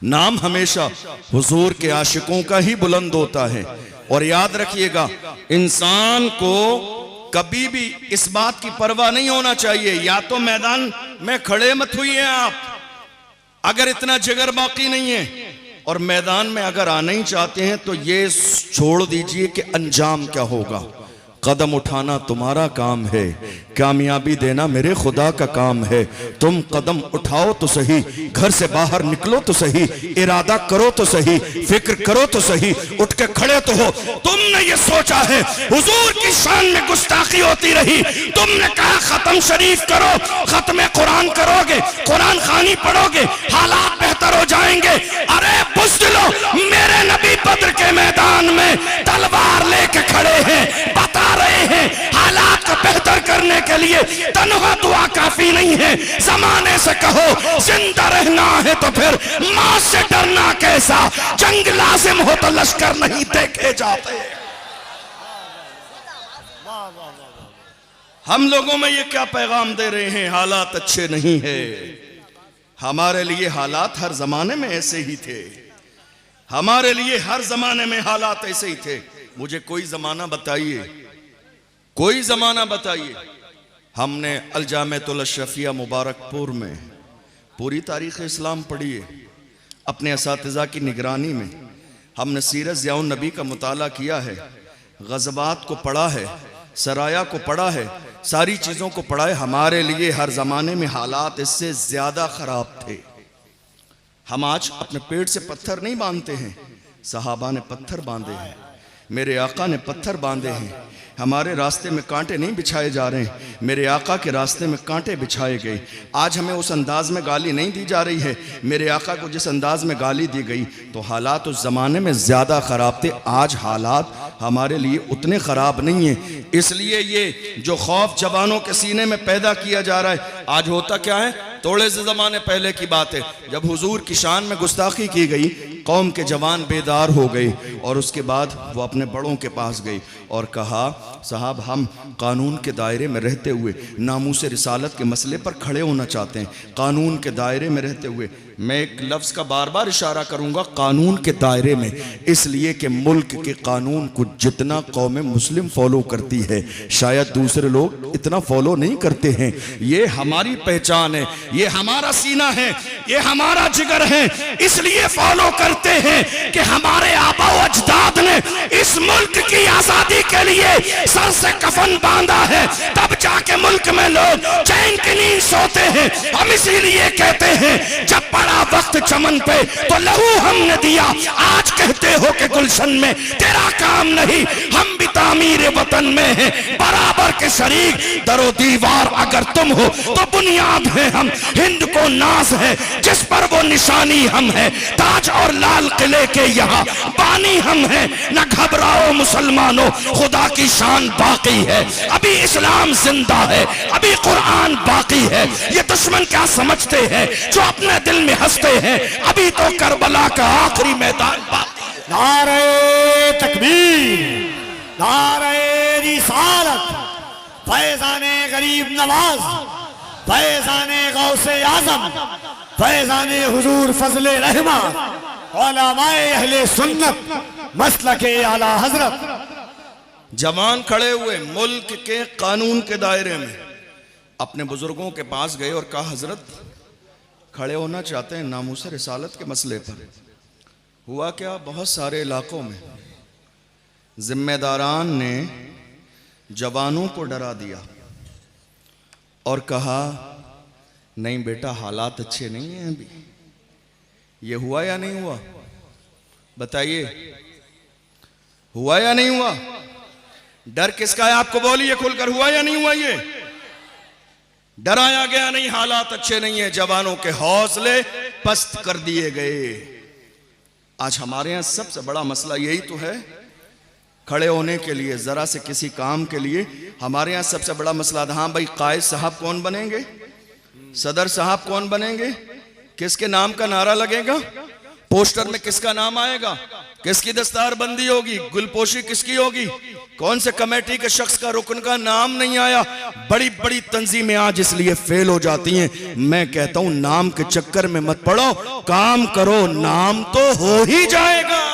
नाम हमेशा हुजूर के आशिकों का ही बुलंद होता है। और याद रखिएगा, इंसान को कभी भी इस बात की परवाह नहीं होना चाहिए, या तो मैदान में खड़े मत हुई आप अगर इतना जिगर बाकी नहीं है, और मैदान में अगर आना ही चाहते हैं तो ये छोड़ दीजिए कि अंजाम क्या होगा। कदम उठाना तुम्हारा काम है, कामयाबी देना मेरे खुदा का काम है। तुम कदम उठाओ तो सही, घर से बाहर निकलो तो सही, इरादा करो तो सही, फिक्र करो तो सही, उठ के खड़े तो हो। तुमने ये सोचा है हुजूर की शान में गुस्ताखी होती रही, तुमने कहा खत्म शरीफ करो, खत्म कुरान करोगे, कुरान खानी पढ़ोगे, हालात बेहतर हो जाएंगे। अरे बुज़दिलो, मेरे नबी बद्र के मैदान में तलवार लेके खड़े हैं, बता रहे हैं हालात को बेहतर करने के लिए तन्हा दुआ काफी नहीं है। जमाने से कहो जिंदा रहना है तो फिर मौत से डरना कैसा, जंग लाजिम हो तो लश्कर नहीं देखे जाते। हम लोगों में ये क्या पैगाम दे रहे हैं, हालात अच्छे नहीं है। हमारे लिए हालात हर जमाने में ऐसे ही थे, हमारे लिए हर जमाने में हालात ऐसे ही थे। मुझे कोई जमाना बताइए, कोई जमाना बताइए। हमने अलजामेतुल अशरफिया मुबारकपुर में पूरी तारीख़ इस्लाम पढ़ी है, अपने असातिज़ा की निगरानी में। हमने सीरत ज़ियाउन नबी का मुताला किया है, ग़ज़वात को पढ़ा है, सराया को पढ़ा है, सारी चीज़ों को पढ़ा है। हमारे लिए हर ज़माने में हालात इससे ज़्यादा ख़राब थे। हम आज अपने पेट से पत्थर नहीं बांधते हैं, सहाबा ने पत्थर बांधे हैं, मेरे आका ने पत्थर बांधे हैं। हमारे रास्ते में कांटे नहीं बिछाए जा रहे हैं, मेरे आका के रास्ते में कांटे बिछाए गए। आज हमें उस अंदाज में गाली नहीं दी जा रही है, मेरे आका को जिस अंदाज में गाली दी गई। तो हालात उस ज़माने में ज़्यादा ख़राब थे, आज हालात हमारे लिए उतने ख़राब नहीं हैं। इसलिए ये जो खौफ जवानों के सीने में पैदा किया जा रहा है, आज होता क्या है, थोड़े से ज़माने पहले की बात है, जब हुजूर की शान में गुस्ताखी की गई, कौम के जवान बेदार हो गए और उसके बाद वो अपने बड़ों के पास गई और कहा, साहब हम कानून के दायरे में रहते हुए नामूस रिसालत के मसले पर खड़े होना चाहते हैं, कानून के दायरे में रहते हुए। मैं एक लफ्ज़ का बार बार इशारा करूँगा, कानून के दायरे में, इसलिए कि मुल्क के कानून को जितना कौम मुस्लिम फॉलो करती है, शायद दूसरे लोग इतना फॉलो नहीं करते हैं। ये हमारी पहचान है, ये हमारा सीना है, ये हमारा जिगर है, इसलिए फॉलो करते हैं कि हमारे आबा अजदाद ने इस मुल्क की आज़ादी के लिए सर से कफन बांधा है, तब जाके मुल्क में लोग चैन की नींद सोते हैं। हम इसीलिए कहते हैं जब पड़ा वक्त चमन पे तो लहू हमने दिया, आज कहते हो कि गुलशन में तेरा काम नहीं। हम भी तामीर वतन में हैं, बराबर के शरीक, दरो दीवार अगर तुम हो तो बुनियाद है हम। हिंद को नाज है जिस पर वो निशानी हम है, ताज और लाल किले के यहाँ बानी हम हैं। न घबराओ मुसलमानों, खुदा की शान बाकी है, अभी इस्लाम जिंदा है, अभी कुरान बाकी है। ये दुश्मन क्या समझते हैं जो अपने दिल में हंसते हैं, अभी तो करबला का आखिरी मैदान बाकी है। नारे तकबीर, नारे रिसालत, फैज़ाने गरीब नवाज, फैज़ाने गौसे आज़म, फैज़ाने हुजूर फजले रहमा, उलमाए अहले सुन्नत, मसलके आला हजरत। जवान खड़े हुए मुल्क के कानून के दायरे में, अपने बुजुर्गों के पास गए और कहा, हजरत खड़े होना चाहते हैं नामूस रिसालत के मसले पर। हुआ क्या, बहुत सारे इलाकों में जिम्मेदारान ने जवानों को डरा दिया और कहा, नहीं बेटा हालात अच्छे नहीं हैं अभी। ये हुआ या नहीं हुआ, बताइए, हुआ या नहीं हुआ? डर किसका है आपको बोलिए खुलकर, हुआ या नहीं हुआ? ये डराया गया नहीं, हालात अच्छे नहीं है, जवानों के हौसले पस्त कर दिए गए। आज हमारे यहां सबसे बड़ा मसला यही तो है, खड़े होने के लिए, जरा से किसी काम के लिए हमारे यहां सबसे बड़ा मसला था, हाँ भाई कायद साहब कौन बनेंगे, सदर साहब कौन बनेंगे, किसके नाम का नारा लगेगा, पोस्टर में किसका नाम आएगा, किसकी दस्तारबंदी होगी, गुलपोशी किसकी होगी, कौन से कमेटी के शख्स का रुकन का नाम नहीं आया। बड़ी बड़ी तंजीमें आज इसलिए फेल हो जाती हैं। मैं कहता हूं नाम के चक्कर में मत पड़ो, काम करो, नाम तो हो ही जाएगा।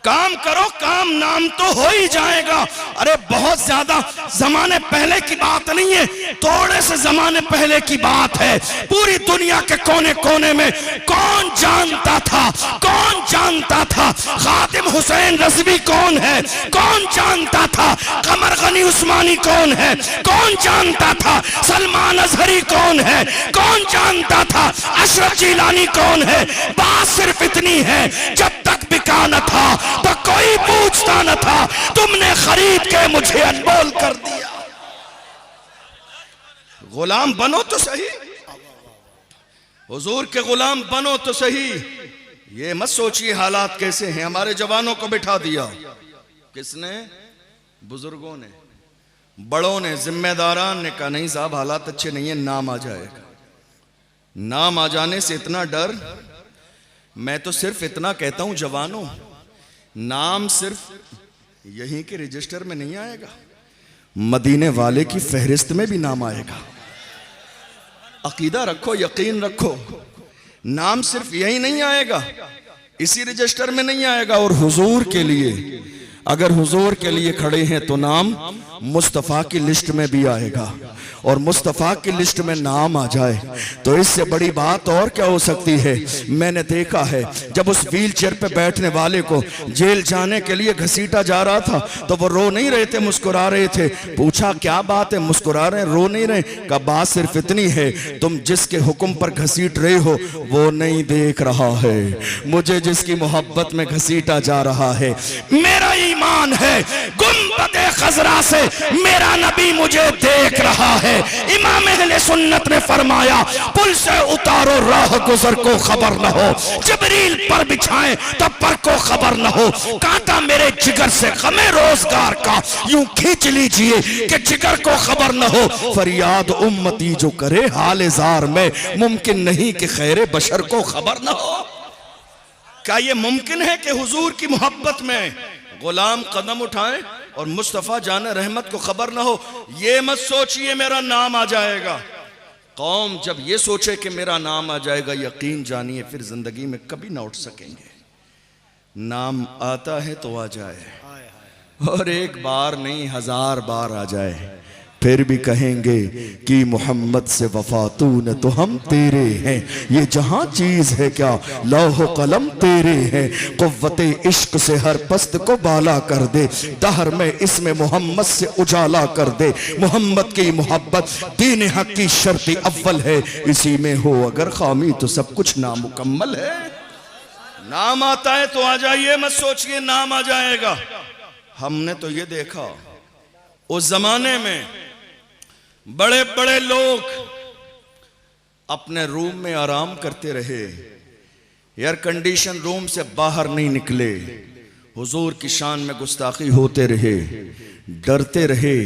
काम करो, काम नाम तो हो ही जाएगा। अरे बहुत ज्यादा जमाने पहले की बात नहीं है, थोड़े से जमाने पहले की बात है। पूरी दुनिया के कोने कोने में कौन जानता था खातिम हुसैन रज़वी कौन है, कौन जानता था कमर गनी उस्मानी कौन है, कौन जानता था सलमान अजहरी कौन है, कौन जानता था अशरफ जिलानी कौन है। बात सिर्फ इतनी है, जब तक बिका न था तो कोई पूछता न था, तुमने खरीद के मुझे अनमोल कर दिया। गुलाम बनो तो सही, हुजूर के गुलाम बनो तो सही। ये मत सोचिए हालात कैसे हैं। हमारे जवानों को बिठा दिया किसने? बुजुर्गों ने, बड़ों ने, जिम्मेदारान ने कहा नहीं साहब हालात अच्छे नहीं है, नाम आ जाएगा। नाम आ जाने से इतना डर। मैं तो सिर्फ इतना कहता हूं जवानों, नाम सिर्फ यहीं के रजिस्टर में नहीं आएगा, मदीने वाले की फहरिस्त में भी नाम आएगा। अकीदा रखो, यकीन रखो, नाम सिर्फ यही नहीं आएगा, इसी रजिस्टर में नहीं आएगा। और हुजूर के लिए, अगर हुजूर के लिए खड़े हैं तो नाम मुस्तफ़ा की लिस्ट में भी आएगा। और मुस्तफ़ा की लिस्ट में नाम आ जाए तो इससे बड़ी बात और क्या हो सकती है। मैंने देखा है जब उस व्हील चेयर पे बैठने वाले को जेल जाने के लिए घसीटा जा रहा था तो वो रो नहीं रहे थे, मुस्कुरा रहे थे। पूछा क्या बात है, मुस्कुरा रहे, रो नहीं रहे? का बात सिर्फ इतनी है, तुम जिसके हुक्म पर घसीट रहे हो वो नहीं देख रहा है, मुझे जिसकी मोहब्बत में घसीटा जा रहा है। मेरा ईमान है गुंबद खजरा से मेरा नबी मुझे देख रहा है। इमाम अहले सुन्नत ने फरमाया पुल से उतारो राह गुजर को खबर न हो, जिब्रील पर बिछाएं तब पर को खबर न हो। कांटा मेरे जिगर से गमे रोजगार का यूं खींच लीजिए कि जिगर को खबर न हो। फरियाद उम्मती जो करे हाल जार में, मुमकिन नहीं कि खैर बशर को खबर न हो। क्या ये मुमकिन है कि हुजूर की मोहब्बत में गुलाम कदम उठाए और मुस्तफ़ा जान रहमत को खबर ना हो? ये मत सोचिए मेरा नाम आ जाएगा। कौम जब ये सोचे कि मेरा नाम आ जाएगा, यकीन जानिए फिर जिंदगी में कभी ना उठ सकेंगे। नाम आता है तो आ जाए, और एक बार नहीं 1000 बार आ जाए फिर भी कहेंगे कि मोहम्मद से वफा तूने तो हम तेरे हैं। ये जहां चीज है क्या लौह कलम तेरे हैं। कुव्वते इश्क से हर पस्त को बाला कर दे, दहर में इसमें मोहम्मद से उजाला कर दे। मोहम्मद की मोहब्बत दीन हक की शर्त अव्वल है, इसी में हो अगर खामी तो सब कुछ नामुकम्मल है। नाम आता है तो आ जाइए, मत सोचिए नाम आ जाएगा। हमने तो ये देखा उस जमाने में बड़े बड़े लोग अपने रूम में आराम करते रहे, एयर कंडीशन रूम से बाहर नहीं निकले, हुजूर की शान में गुस्ताखी होते रहे, डरते रहे।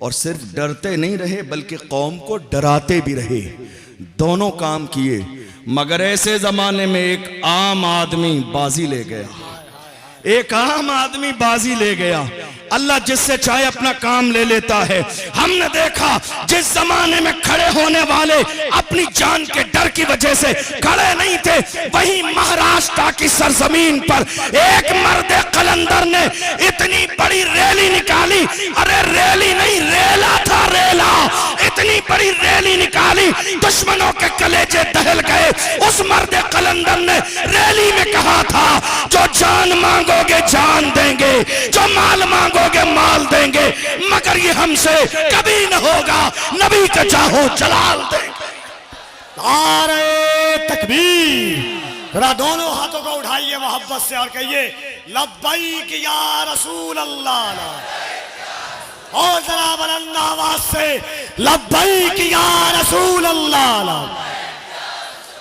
और सिर्फ डरते नहीं रहे बल्कि कौम को डराते भी रहे। दोनों काम किए। मगर ऐसे जमाने में एक आम आदमी बाजी ले गया, एक आम आदमी बाजी ले गया। अल्लाह जिससे चाहे अपना काम ले लेता है। हमने देखा जिस जमाने में खड़े होने वाले अपनी जान के डर की वजह से खड़े नहीं थे, वहीं महाराष्ट्र की सरजमीन पर एक मर्द कलंदर ने इतनी बड़ी रैली निकाली। अरे रैली नहीं, रेला था, रेला। इतनी बड़ी रैली निकाली, दुश्मनों के कलेजे दहल गए। उस मर्द कलंदर ने रैली में कहा था जो जान मांगोगे जान देंगे, जो माल मांगोगे माल देंगे, मगर ये हमसे कभी न होगा, नबी का चाहो जलाल देंगे। नारे तकबीर। जरा दोनों हाथों को उठाइए मोहब्बत से और कहिए लब्बैक या रसूल अल्लाह। और जरा बुलंद आवाज से लब्बैक या रसूल अल्लाह,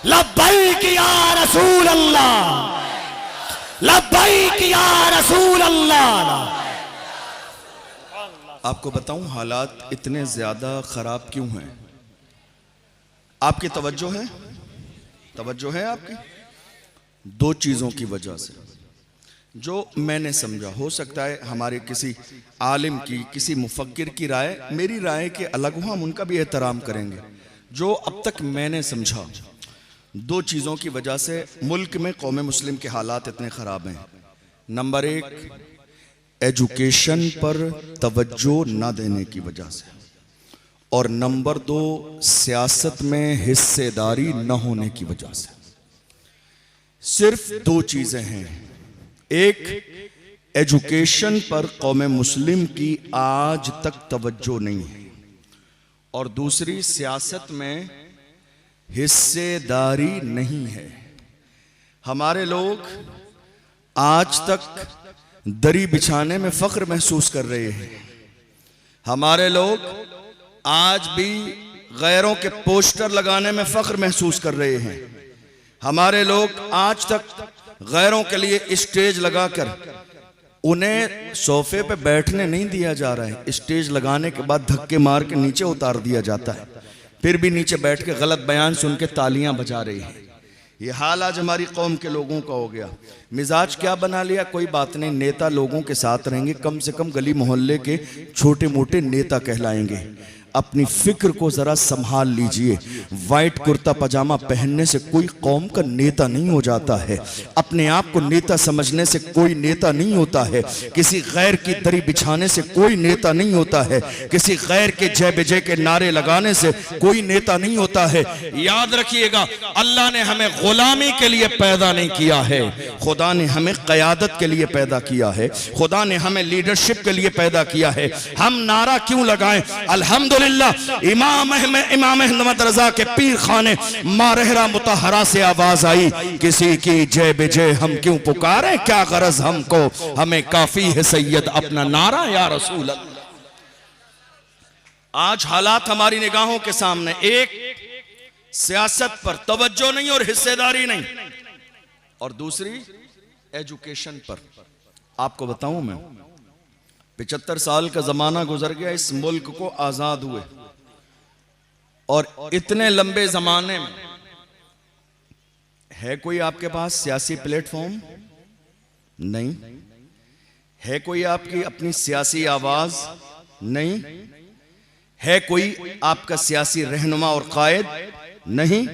लब्बैक या रसूल अल्लाह, लब्बैक या रसूल अल्लाह। आपको बताऊं हालात इतने ज्यादा खराब क्यों हैं? आपकी तवज्जो है? तवज्जो है आपकी? 2 चीजों की वजह से। जो मैंने समझा, हो सकता है हमारे किसी आलिम की, किसी मुफक्किर की राय मेरी राय के अलग हो, हम उनका भी एहतराम करेंगे। जो अब तक मैंने समझा, दो चीज़ों की वजह से मुल्क में कौम मुस्लिम के हालात इतने ख़राब हैं। नंबर एक, एजुकेशन पर तवज्जो ना देने की वजह से, और नंबर दो, सियासत में हिस्सेदारी न होने की वजह से। सिर्फ दो चीज़ें हैं। एक, एजुकेशन पर कौम मुस्लिम की आज तक तवज्जो नहीं है, और दूसरी, सियासत में हिस्सेदारी नहीं है। हमारे लोग आज तक दरी बिछाने में फख्र महसूस कर रहे हैं। हमारे लोग आज भी गैरों के पोस्टर लगाने में फख्र महसूस कर रहे हैं। हमारे लोग आज तक गैरों के लिए स्टेज लगाकर उन्हें सोफे पे बैठने नहीं दिया जा रहा है। स्टेज लगाने के बाद धक्के मार के नीचे उतार दिया जाता है, फिर भी नीचे बैठ के गलत बयान सुन के तालियां बजा रही हैं। ये हाल आज हमारी कौम के लोगों का हो गया। मिजाज क्या बना लिया, कोई बात नहीं, नेता लोगों के साथ रहेंगे, कम से कम गली मोहल्ले के छोटे मोटे नेता कहलाएंगे। अपनी फिक्र को जरा संभाल लीजिए। वाइट कुर्ता पजामा पहनने से कोई कौम का नेता नहीं हो जाता है। अपने आप को नेता समझने से कोई नेता नहीं होता है। किसी गैर की दरी बिछाने से कोई नेता नहीं होता है। किसी गैर के जय विजय के नारे लगाने से कोई नेता नहीं होता है। याद रखिएगा, अल्लाह ने हमें गुलामी के लिए पैदा नहीं किया है, खुदा ने हमें क़यादत के लिए पैदा किया है। खुदा ने हमें लीडरशिप के लिए पैदा किया है। हम नारा क्यों लगाएं? अल्हम्दुलिल्लाह इमाम अहमद रजा के पीर खाने मारहरा मुतहरा से आवाज आई, किसी की जय विजय हम क्यों पुकारें, क्या गरज हमको, हमें काफी है सैयद अपना नारा या रसूल अल्लाह। आज हालात हमारी निगाहों के सामने, एक, सियासत पर तवज्जो नहीं और हिस्सेदारी नहीं, और दूसरी, एजुकेशन पर। आपको बताऊं, मैं 75 साल का जमाना गुजर गया इस मुल्क को आजाद हुए, और इतने लंबे जमाने में है कोई आपके पास सियासी प्लेटफॉर्म? नहीं है। कोई आपकी अपनी सियासी आवाज? नहीं है। कोई आपका सियासी रहनुमा और कायद? नहीं,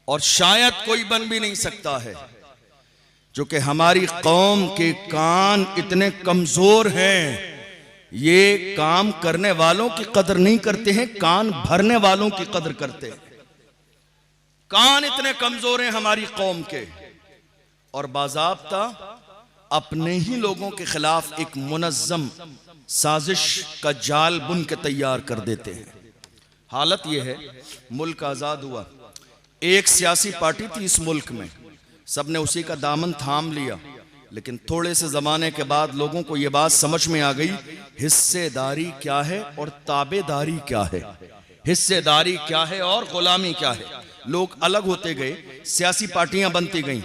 और शायद कोई बन भी नहीं सकता है, जो कि हमारी कौम के कान इतने कमजोर हैं, ये काम करने वालों की कदर नहीं करते हैं, कान भरने वालों की कदर करते हैं। कान इतने कमजोर हैं हमारी कौम के, और बाज़ाब्ता अपने ही लोगों के खिलाफ एक मुनज़्ज़म साजिश का जाल बुन के तैयार कर देते हैं। हालत यह है, मुल्क आजाद हुआ, एक सियासी पार्टी थी इस मुल्क में, सबने उसी का दामन थाम लिया, लेकिन थोड़े से जमाने के बाद लोगों को यह बात समझ में आ गई, हिस्सेदारी क्या है और ताबेदारी क्या है, हिस्सेदारी क्या है और गुलामी क्या है। लोग अलग होते गए, सियासी पार्टियां बनती गईं।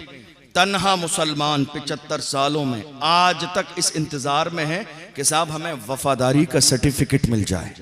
तन्हा मुसलमान 75 सालों में आज तक इस इंतजार में है कि साहब हमें वफादारी का सर्टिफिकेट मिल जाए,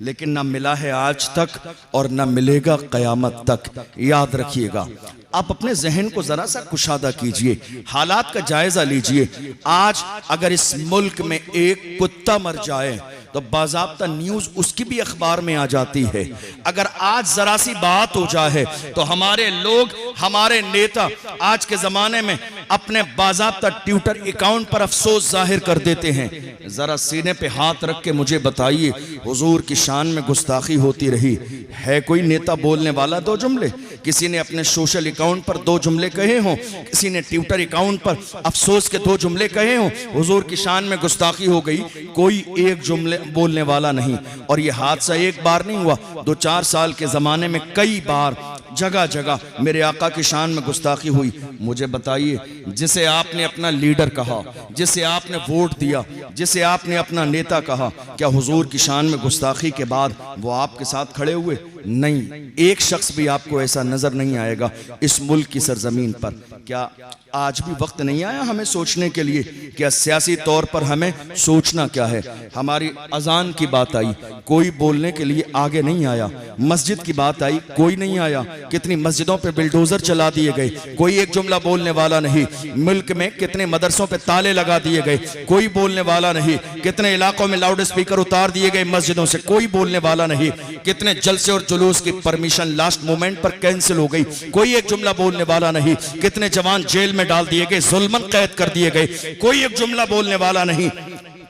लेकिन ना मिला है आज तक और ना मिलेगा कयामत तक। याद रखिएगा, आप अपने जहन को जरा सा कुशादा कीजिए, हालात का जायजा लीजिए। आज अगर इस मुल्क में एक कुत्ता मर जाए तो बाज़ाब्ता न्यूज उसकी भी अखबार में आ जाती है। अगर आज जरा सी बात हो जाए तो हमारे लोग, हमारे नेता आज के जमाने में अपने बाज़ाब्ता ट्विटर अकाउंट पर अफसोस जाहिर कर देते हैं। जरा सीने पे हाथ रख के मुझे बताइए, हुजूर की शान में गुस्ताखी होती रही है कोई नेता बोलने वाला दो जुमले? किसी ने अपने सोशल अकाउंट पर दो जुमले कहे हों, किसी ने ट्विटर अकाउंट पर अफसोस के दो जुमले कहे हों, हुजूर की शान में गुस्ताखी हो गई, कोई एक जुमले बोलने वाला नहीं। और यह हादसा एक बार नहीं हुआ, 2-4 साल के जमाने में कई बार जगह जगह मेरे आका की शान में गुस्ताखी हुई। मुझे बताइए, जिसे आपने अपना लीडर कहा, जिसे आपने वोट दिया, जिसे आपने अपना नेता कहा, क्या हुजूर की शान में गुस्ताखी के बाद वो आपके साथ खड़े हुए? नहीं, एक शख्स भी आपको ऐसा नजर नहीं आएगा इस मुल्क की सरजमीन पर। क्या आज भी वक्त नहीं आया हमें सोचने के लिए? क्या सियासी तौर पर हमें सोचना क्या है? हमारी अजान की बात आई, कोई बोलने के लिए आगे नहीं आया। मस्जिद की बात आई, कोई नहीं आया। कितनी मस्जिदों पे बिल्डोजर चला दिए गए, कोई एक जुमला बोलने वाला नहीं। मुल्क में कितने मदरसों पे ताले लगा दिए गए, कोई बोलने वाला नहीं। कितने इलाकों में लाउड स्पीकर उतार दिए गए मस्जिदों से, कोई बोलने वाला नहीं। कितने जलसे और जुलूस की परमिशन लास्ट मोमेंट पर कैंसिल हो गई, कोई एक जुमला बोलने वाला नहीं। कितने जवान जेल में डाल दिए गए, जुल्मन कैद कर दिए गए, कोई एक जुमला बोलने वाला नहीं।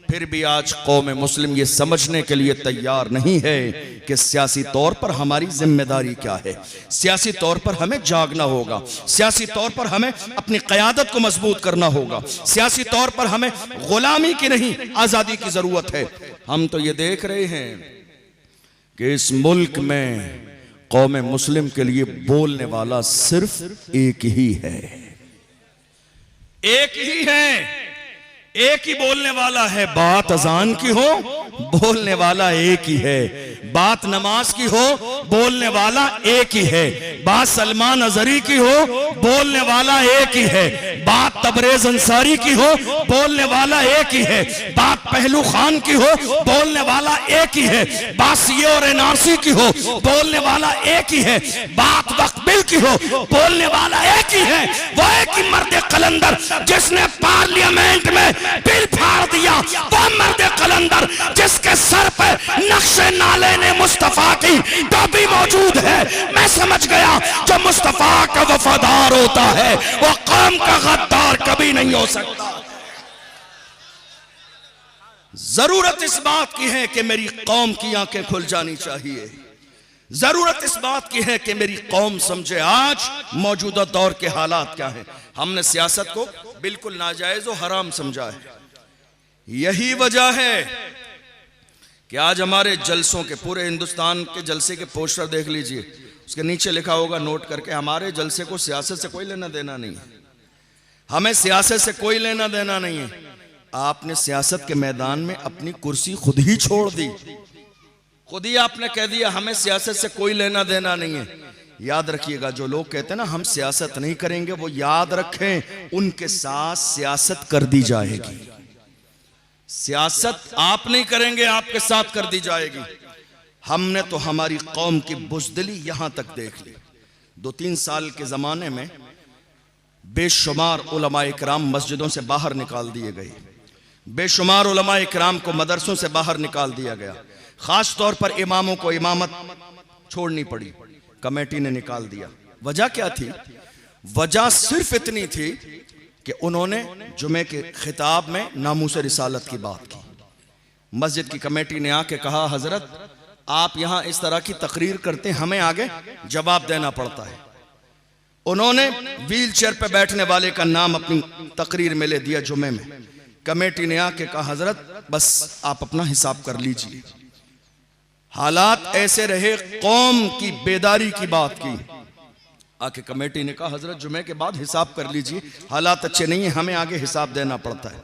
फिर भी आज कौम मुस्लिम ये समझने के लिए तैयार नहीं है कि सियासी तौर पर हमारी जिम्मेदारी क्या है। सियासी तौर पर हमें जागना होगा, सियासी तौर पर हमें अपनी क़यादत को मजबूत करना होगा, सियासी तौर पर हमें गुलामी की नहीं आजादी की जरूरत है। हम तो ये देख रहे हैं कि इस मुल्क में कौम मुस्लिम के लिए बोलने वाला सिर्फ एक ही है, एक ही है, एक ही बोलने वाला है। बात अजान की हो, बोलने वाला एक ही है। बात नमाज की हो, बोलने वाला एक ही है। बात सलमान अजहरी की हो, बोलने वाला एक ही है। बात तबरेज अंसारी की हो, बोलने वाला एक ही है। बात पहलू खान की हो, बोलने वाला एक ही है। बात सीए और एनआरसी की हो, बोलने वाला एक ही है। बात वक्फ बिल की हो, बोलने वाला एक ही है। वो एक ही मर्द कलंदर जिसने पार्लियामेंट में बिल फाड़ दिया, वो मर्द कलंदर जिसके सर पर नक्शे नाले ने मुस्तफा की टोपी मौजूद है। मैं समझ गया जो मुस्तफा का वफादार होता है वो कौम का गद्दार कभी नहीं हो सकता। जरूरत इस बात की है कि मेरी कौम की आंखें खुल जानी चाहिए। जरूरत इस बात की है कि मेरी कौम समझे आज मौजूदा दौर के हालात क्या हैं। हमने सियासत को बिल्कुल नाजायज और हराम समझा है। यही वजह है कि आज हमारे जलसों के, पूरे हिंदुस्तान के जलसे के पोस्टर देख लीजिए, उसके नीचे लिखा होगा नोट करके, हमारे जलसे को सियासत से कोई लेना देना नहीं है। हमें सियासत से कोई लेना देना नहीं है। आपने सियासत के मैदान में अपनी कुर्सी खुद ही छोड़ दी, खुद ही आपने कह दिया हमें सियासत से कोई लेना देना नहीं है। याद रखिएगा, जो लोग कहते हैं ना हम सियासत नहीं करेंगे, वो याद रखें उनके साथ सियासत कर दी जाएगी। सियासत आप नहीं करेंगे, आपके साथ कर दी जाएगी। हमने तो हमारी कौम की बुज़दिली यहां तक देख ली। 2-3 साल के जमाने में बेशुमार उलमा इकराम मस्जिदों से बाहर निकाल दिए गए, बेशुमार उलमा इकराम को मदरसों से बाहर निकाल दिया गया। खास तौर पर इमामों को इमामत छोड़नी पड़ी, कमेटी ने निकाल दिया। वजह क्या थी? वजह सिर्फ इतनी थी कि उन्होंने जुमे के खिताब में नामूस रिसालत की बात की। मस्जिद की कमेटी ने आके कहा, हजरत आप यहां इस तरह की तकरीर करते हैं, हमें आगे जवाब देना पड़ता है। उन्होंने व्हील चेयर पर बैठने वाले का नाम अपनी तकरीर में ले दिया जुमे में। कमेटी ने आके कहा, हजरत बस आप अपना हिसाब कर लीजिए। हालात ऐसे रहे, कौम की बेदारी की बात की। आके कमेटी ने कहा, हजरत जुमे के बाद हिसाब कर लीजिए, हालात अच्छे नहीं है, हमें आगे हिसाब देना पड़ता है।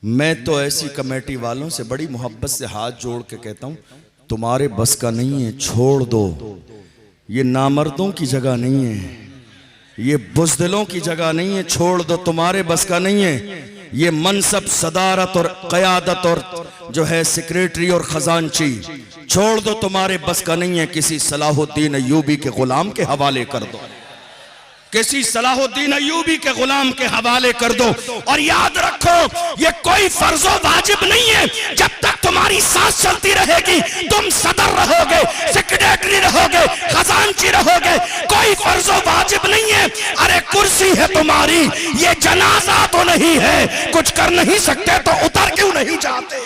मैं तो ऐसी कमेटी वालों से बड़ी मोहब्बत से हाथ जोड़ के कहता हूं, तुम्हारे बस का नहीं है, छोड़ दो। ये नामर्दों की जगह नहीं है, ये बुज़दिलों की जगह नहीं है, छोड़ दो, तुम्हारे बस का नहीं है। ये मनसब, सदारत और क़यादत और जो है सेक्रेटरी और खजांची, छोड़ दो, तुम्हारे बस का नहीं है। किसी सलाहुद्दीन अय्यूबी के गुलाम के हवाले कर दो, किसी सलाहुद्दीन अय्यूबी के गुलाम के हवाले कर दो। और याद रखो, ये कोई फर्जो वाजिब नहीं है। जब तक तुम्हारी सांस चलती रहेगी, तुम सदर रहोगे, सेक्रेटरी रहोगे, खजांची रहोगे, कोई फर्जो वाजिब नहीं है। अरे कुर्सी है तुम्हारी, ये जनाजा तो नहीं है, कुछ कर नहीं सकते तो उतर क्यों नहीं जाते?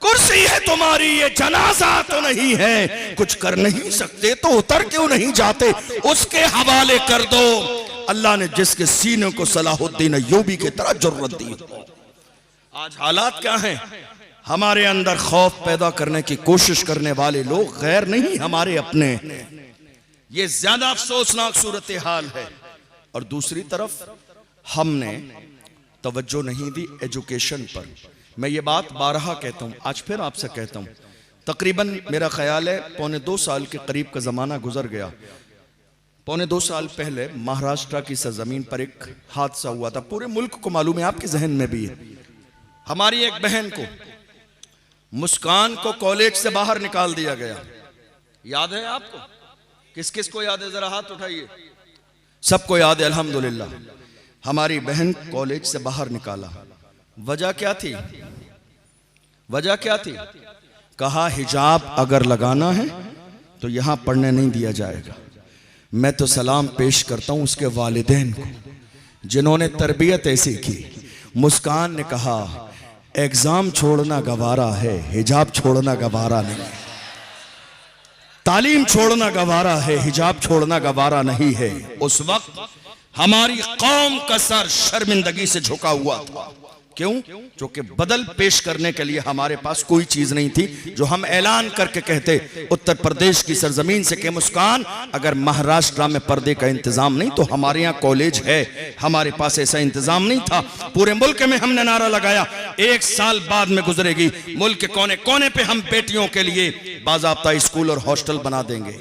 कुर्सी है तुम्हारी, ये जनाजा तो नहीं है, कुछ कर नहीं सकते तो उतर क्यों नहीं जाते? उसके हवाले कर दो। अल्लाह ने जिसके सीने को सलाहुद्दीन अय्यूबी की तरह जरूरत दी। आज हालात क्या हैं? हमारे अंदर खौफ पैदा करने की कोशिश करने वाले लोग गैर नहीं, हमारे अपने। ये ज्यादा अफसोसनाक सूरत हाल है। और दूसरी तरफ हमने तवज्जो नहीं दी एजुकेशन पर। मैं ये बात बारहा कहता हूं, आज फिर आपसे कहता हूं, तकरीबन मेरा ख्याल है 1.25 साल के करीब का ज़माना गुजर गया। 1.25 साल पहले महाराष्ट्र की सरजमीन पर एक हादसा हुआ था, पूरे मुल्क को मालूम है, आपके जहन में भी है। हमारी एक बहन को, मुस्कान को कॉलेज से बाहर निकाल दिया गया। याद है आपको? किस किस को याद है? जरा हाथ उठाइए। सबको याद है अल्हम्दुलिल्लाह। हमारी बहन कॉलेज से बाहर निकाला। वजह क्या थी? वजह क्या थी? कहा हिजाब अगर लगाना है तो यहां पढ़ने नहीं दिया जाएगा। मैं तो सलाम पेश करता हूं उसके वालिदैन को जिन्होंने तरबियत ऐसी की। मुस्कान ने कहा एग्जाम छोड़ना गवारा है, हिजाब छोड़ना गवारा नहीं। तालीम छोड़ना गवारा है, हिजाब छोड़ना गवारा नहीं है। उस वक्त हमारी कौम का सर शर्मिंदगी से झुका हुआ था। क्यों? क्योंकि बदल पेश करने के लिए हमारे पास कोई चीज नहीं थी जो हम ऐलान करके कहते उत्तर प्रदेश की सरजमीन से कि मुस्कान अगर महाराष्ट्र में पर्दे का इंतजाम नहीं तो हमारे यहाँ कॉलेज है। हमारे पास ऐसा इंतजाम नहीं था। पूरे मुल्क में हमने नारा लगाया 1 साल बाद में गुजरेगी, मुल्क के कोने कोने पे हम बेटियों के लिए बाज़ाब्ता स्कूल और हॉस्टल बना देंगे।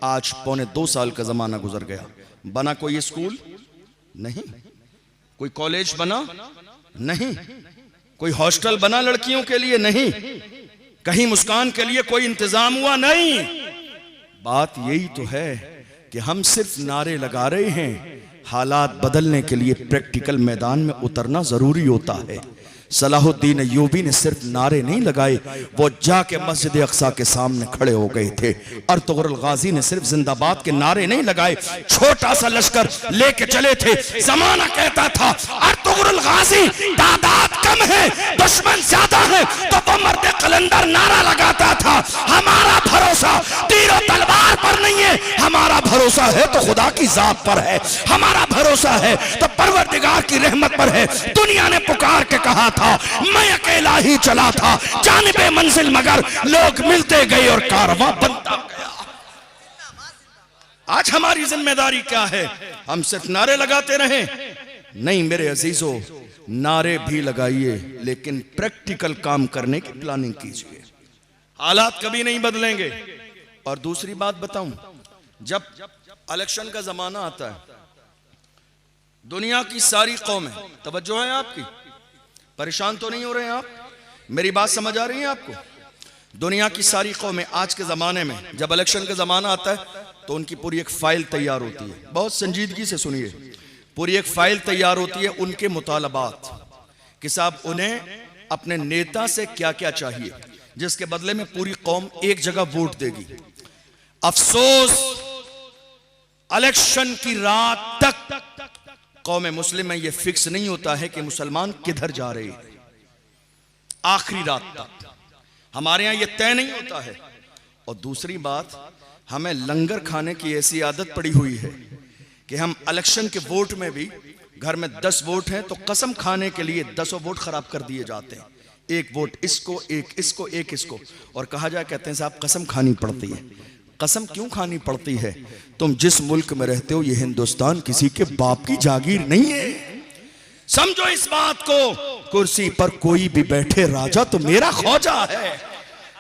आज 1.25 साल का जमाना गुजर गया, बना कोई स्कूल नहीं, कोई कॉलेज बना नहीं, कोई हॉस्टल बना लड़कियों के लिए नहीं, कहीं मुस्कान के लिए कोई इंतजाम हुआ नहीं। बात यही तो है कि हम सिर्फ नारे लगा रहे हैं। हालात बदलने के लिए प्रैक्टिकल मैदान में उतरना जरूरी होता है। सलाहुद्दीन अय्यूबी ने सिर्फ नारे नहीं लगाए, वो जाके मस्जिद अक्सा के सामने खड़े हो गए थे। अर्तुगरुल गाजी ने सिर्फ जिंदाबाद के नारे नहीं लगाए, छोटा सा लश्कर लेके चले थे। जमाना कहता था अर्तुगरुल गाजी तादाद कम है, दुश्मन ज्यादा है, तो वो मर्द कलंदर नारा लगाता था हमारा भरोसा तीर और तलवार पर नहीं है, हमारा भरोसा है तो खुदा की जात पर है, हमारा भरोसा है तो परवरदिगार की रहमत पर है। दुनिया ने पुकार के कहा था मैं अकेला ही चला था जानिबे मंजिल, मगर लोग मिलते गए और कारवां बनता गया। आज हमारी जिम्मेदारी क्या है? हम सिर्फ नारे लगाते रहे? नहीं मेरे अजीजों, नारे भी लगाइए लेकिन प्रैक्टिकल काम करने की प्लानिंग कीजिए। हालात कभी नहीं बदलेंगे। और दूसरी बात बताऊं, जब इलेक्शन का जमाना आता है दुनिया की सारी कौमें, तवज्जो है आपकी, परेशान तो नहीं हो रहे हैं आप? मेरी बात समझ आ रही है आपको? दुनिया की सारी कौमें आज के ज़माने में जब इलेक्शन का ज़माना आता है तो उनकी पूरी एक फ़ाइल तैयार होती है। बहुत संजीदगी से सुनिए, पूरी एक फ़ाइल तैयार होती है उनके मुतालबात कि साहब उन्हें अपने नेता से क्या क्या चाहिए, जिसके बदले में पूरी कौम एक जगह वोट देगी। अफसोस इलेक्शन की रात तक कौम मुस्लिम में यह फिक्स नहीं होता है कि मुसलमान किधर जा रहे हैं। आखिरी रात तक हमारे यहां यह तय नहीं होता है। और दूसरी बात, हमें लंगर खाने की ऐसी आदत पड़ी हुई है कि हम इलेक्शन के वोट में भी, घर में 10 वोट हैं तो कसम खाने के लिए 10 वोट खराब कर दिए जाते हैं। एक वोट इसको, एक इसको, एक इसको, और कहा जाए कहते हैं साहब कसम खानी पड़ती है। कसम क्यों खानी पड़ती है? तुम जिस मुल्क में रहते हो ये हिंदुस्तान किसी के बाप की जागीर नहीं है। समझो इस बात को। कुर्सी पर कोई भी बैठे राजा तो मेरा खौजा है,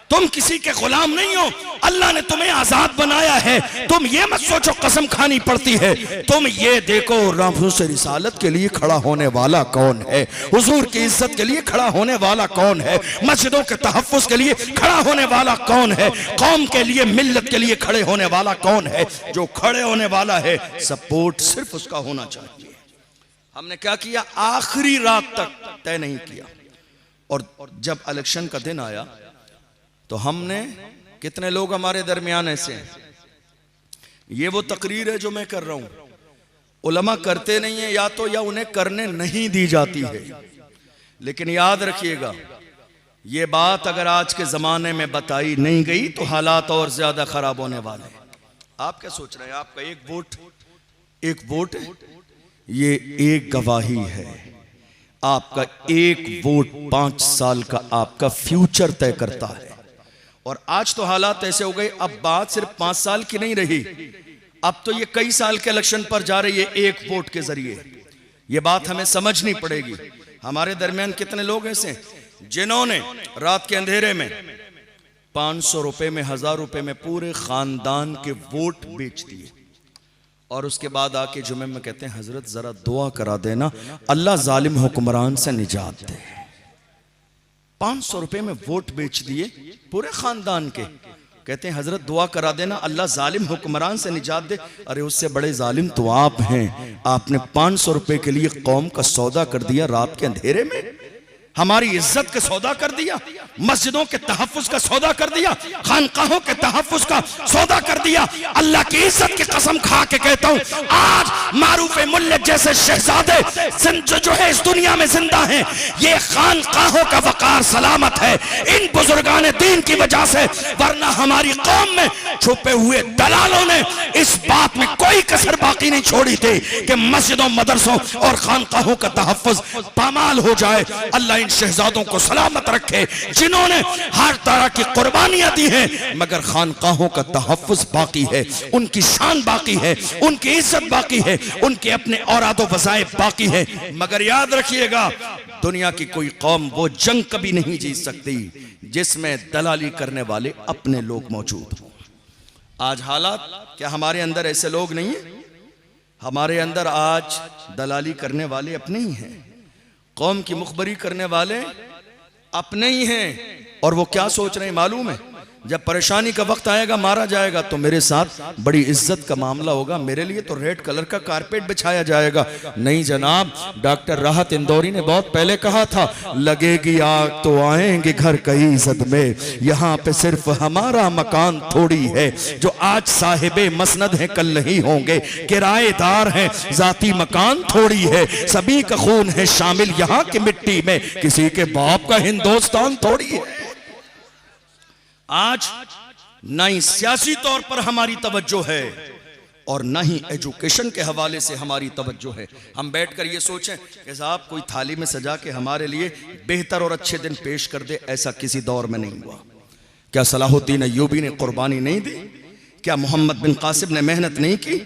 तुम किसी के गुलाम नहीं हो। अल्लाह ने तुम्हें आजाद बनाया है। तुम ये मत सोचो कसम खानी पड़ती है। तुम ये देखो राफूस रिसालत के लिए खड़ा होने वाला कौन है, हुजूर की इज्जत के लिए खड़ा होने वाला कौन है, मस्जिदों के तहफ्फुज के लिए खड़ा होने वाला कौन है, कौम के लिए, मिल्लत के लिए खड़े होने वाला कौन है। जो खड़े होने वाला है सपोर्ट सिर्फ उसका होना चाहिए। हमने क्या किया? आखिरी रात तक तय नहीं किया। और जब इलेक्शन का दिन आया तो हमने, कितने लोग हमारे दरमियान ऐसे हैं, ये वो तकरीर है जो मैं कर रहा हूं, उलमा करते नहीं है या तो, या उन्हें करने नहीं दी जाती है। लेकिन याद रखिएगा, ये बात अगर आज के जमाने में बताई नहीं गई तो हालात और ज्यादा खराब होने वाले हैं। आप क्या सोच रहे हैं? आपका एक वोट ये एक गवाही है। आपका एक वोट 5 साल का आपका फ्यूचर तय करता है। और आज तो हालात ऐसे हो गए, अब बात सिर्फ 5 साल की नहीं रही, अब तो ये कई साल के इलेक्शन पर जा रही है एक वोट के जरिए। ये बात हमें समझनी पड़ेगी। हमारे दरमियान कितने लोग ऐसे जिन्होंने रात के अंधेरे में 500 रुपए में, 1000 रुपए में पूरे खानदान के वोट बेच दिए और उसके बाद आके जुमे में कहते हैं हजरत जरा दुआ करा देना अल्लाह जालिम हुक्मरान से निजात दे। 500 रुपए में वोट बेच दिए पूरे खानदान के, कहते हैं हजरत दुआ करा देना अल्लाह जालिम हुक्मरान से निजात दे। अरे उससे बड़े जालिम तो आप हैं, आपने 500 रुपए के लिए कौम का सौदा कर दिया, रात के अंधेरे में हमारी इज्जत का सौदा कर दिया, मस्जिदों के तहफ्फुज का सौदा कर दिया, खानकाहों के तहफ्फुज का सौदा कर दिया। अल्लाह की इज्जत की कसम खा के कहता हूं आज मारूफ मुल्क जैसे शहजादे जो है इस दुनिया में जिंदा हैं, ये खानकाहों का वकार सलामत है इन बुजुर्गान दीन की वजह से, वरना हमारी कौम में छुपे हुए दलालों ने इस बात में कोई कसर बाकी नहीं छोड़ी थी कि मस्जिदों, मदरसों और खानकाहों का तहफ्फुज पामाल हो जाए। अल्लाह इन शहजादों को सलामत रखे जिन्होंने हर तरह की कुर्बानियां दी हैं, मगर खानकाहों का तहफ्फुज बाकी है, उनकी शान बाकी है, उनकी इज्जत बाकी है, उनके अपने औरादो वज़ाइफ बाकी है। मगर याद रखिएगा दुनिया की कोई कौम वो जंग कभी नहीं जीत सकती जिसमें दलाली करने वाले अपने लोग मौजूद हों। आज हालात क्या हमारे अंदर ऐसे लोग नहीं है? हमारे अंदर आज दलाली करने वाले अपने ही हैं, कौम की मुखबरी करने वाले अपने ही हैं। और वो क्या सोच रहे हैं मालूम है? जब परेशानी का वक्त आएगा, मारा जाएगा, तो मेरे साथ बड़ी इज्जत का मामला होगा, मेरे लिए तो रेड कलर का कारपेट बिछाया जाएगा। नहीं जनाब, डॉक्टर राहत इंदौरी ने बहुत पहले कहा था, लगेगी आग तो आएंगे घर कई इज्जत में, यहाँ पे सिर्फ हमारा मकान थोड़ी है, जो आज साहिबे मसनद है कल नहीं होंगे, किराएदार हैं जाती मकान थोड़ी है, सभी का खून है शामिल यहाँ की मिट्टी में, किसी के बाप का हिंदुस्तान थोड़ी है। आज ना ही सियासी तौर पर हमारी तवज्जो है और ना ही एजुकेशन के हवाले से हमारी तवज्जो है। हम बैठकर ये सोचें कि साहब कोई थाली में सजा के हमारे लिए बेहतर और अच्छे दिन पेश कर दे, ऐसा किसी दौर में नहीं हुआ। क्या सलाहुद्दीन अय्यूबी ने कुर्बानी नहीं दी? क्या मोहम्मद बिन कासिम ने मेहनत नहीं की?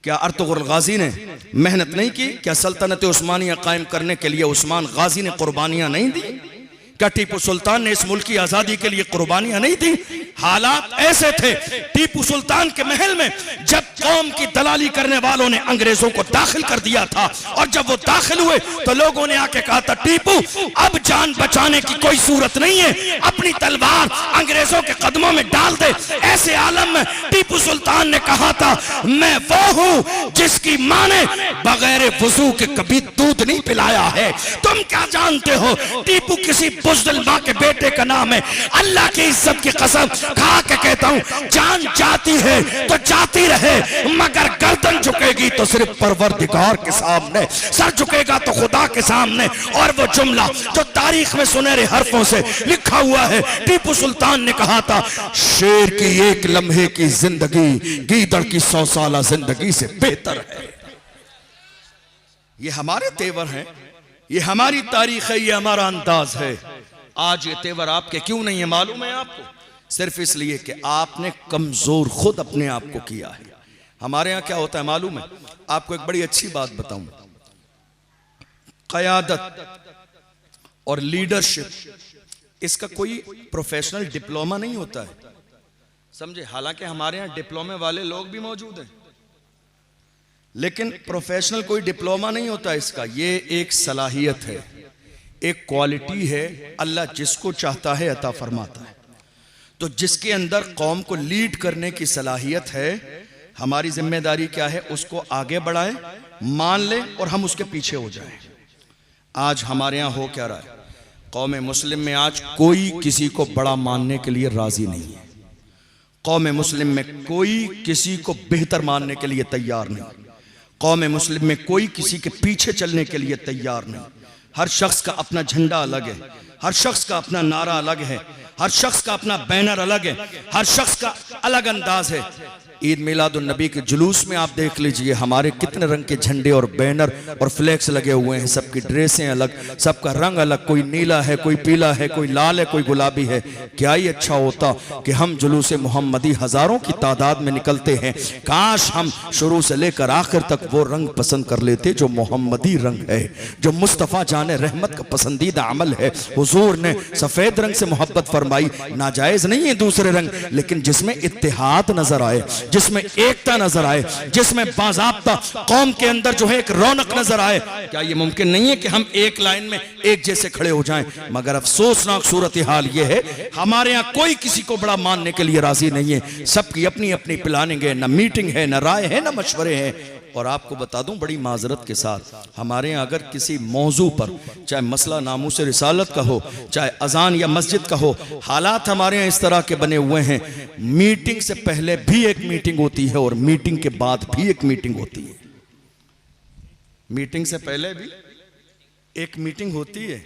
क्या अर्तुगरुल गाजी ने मेहनत नहीं की? क्या सल्तनत उस्मानिया कायम करने के लिए उस्मान गाजी ने कुर्बानियां नहीं दी? क्या टीपू सुल्तान ने इस मुल्क की आजादी के लिए कुर्बानियां नहीं दी? हालात ऐसे थे टीपू सुल्तान के महल में, जब कौम की दलाली करने वालों ने अंग्रेजों को दाखिल कर दिया था, और जब वो दाखिल हुए तो लोगों ने आके कहा था टीपू अब जान बचाने की कोई सूरत नहीं है, अपनी तलवार अंग्रेजों के कदमों में डाल दे। ऐसे आलम में टीपू सुल्तान ने कहा था, मैं वो हूं जिसकी मां ने बगैर वजू के कभी दूध नहीं पिलाया है। तुम क्या जानते हो? टीपू किसी बुज़दिल मां के बेटे का नाम है। अल्लाह की इज्जत की कसम खा के कहता हूं, जान जाती है तो जाती रहे, मगर गर्दन झुकेगी तो सिर्फ परवरदिगार के सामने, सर झुकेगा तो खुदा के सामने। और वो जुमला जो तारीख में सुनहरे हरफों से लिखा हुआ है, टीपू सुल्तान ने कहा था, शेर की एक लम्हे की जिंदगी गीदड़ की 100 साला जिंदगी से बेहतर है। ये हमारे तेवर हैं, ये हमारी तारीख है, ये हमारा अंदाज है। आज ये तेवर आपके क्यों नहीं है मालूम है आपको? सिर्फ इसलिए कि आपने कमजोर खुद अपने आप को किया है। हमारे यहां क्या होता है मालूम है? आपको एक बड़ी अच्छी बात बताऊं, क़यादत और लीडरशिप इसका कोई प्रोफेशनल डिप्लोमा नहीं होता है, समझे? हालांकि हमारे यहां डिप्लोमे वाले लोग भी मौजूद हैं, लेकिन प्रोफेशनल कोई डिप्लोमा नहीं होता इसका। ये एक सलाहियत है, एक क्वालिटी है, अल्लाह जिसको चाहता है अता फरमाता है। तो जिसके अंदर कौम को लीड करने की सलाहियत है, हमारी जिम्मेदारी क्या है? उसको आगे बढ़ाएं, मान लें और हम उसके पीछे हो जाएं। आज हमारे यहाँ हो क्या रहा है? कौम मुस्लिम में आज कोई किसी को बड़ा मानने के लिए राजी नहीं है। कौम मुस्लिम में कोई किसी को बेहतर मानने के लिए तैयार नहीं। कौम मुस्लिम में कोई किसी के पीछे चलने के लिए तैयार नहीं। हर शख्स का अपना झंडा अलग है, हर शख्स का अपना नारा अलग है, हर शख्स का अपना बैनर अलग है, हर शख्स का अलग अंदाज है। ईद मिलादुन नबी के जुलूस में आप देख लीजिए हमारे कितने रंग के झंडे और बैनर और फ्लैक्स लगे हुए हैं, सबकी ड्रेसें अलग, सबका रंग अलग, कोई नीला है, कोई पीला है, कोई लाल है, कोई गुलाबी है। क्या ही अच्छा होता कि हम जुलूस मोहम्मदी हजारों की तादाद में निकलते हैं, काश हम शुरू से लेकर आखिर तक वो रंग पसंद कर लेते जो मोहम्मदी रंग है, जो मुस्तफ़ा जाने रहमत का पसंदीदा अमल है। हुजूर ने सफेद रंग से मोहब्बत फरमाई, नाजायज नहीं है दूसरे रंग, लेकिन जिसमें इत्तेहाद नजर आए, जिसमें एकता नजर आए, जिसमें बाज़ाब्ता कौम के अंदर जो है एक रौनक नजर आए। क्या ये मुमकिन नहीं है कि हम एक लाइन में एक जैसे खड़े हो जाएं? मगर अफसोसनाक सूरत हाल ये है, हमारे यहाँ कोई किसी को बड़ा मानने के लिए राजी नहीं है। सबकी अपनी अपनी प्लानिंग है, ना मीटिंग है, ना राय है, ना मशवरे हैं। और आपको बता दूं बड़ी माजरत के साथ, हमारे यहाँ अगर किसी मौजू पर, चाहे मसला नामूस रिसालत का हो, चाहे अजान या मस्जिद का हो, हालात हमारे यहाँ इस तरह के बने हुए हैं, मीटिंग से पहले भी एक मीटिंग होती है और मीटिंग के बाद भी एक मीटिंग होती है। मीटिंग से पहले भी एक मीटिंग होती है,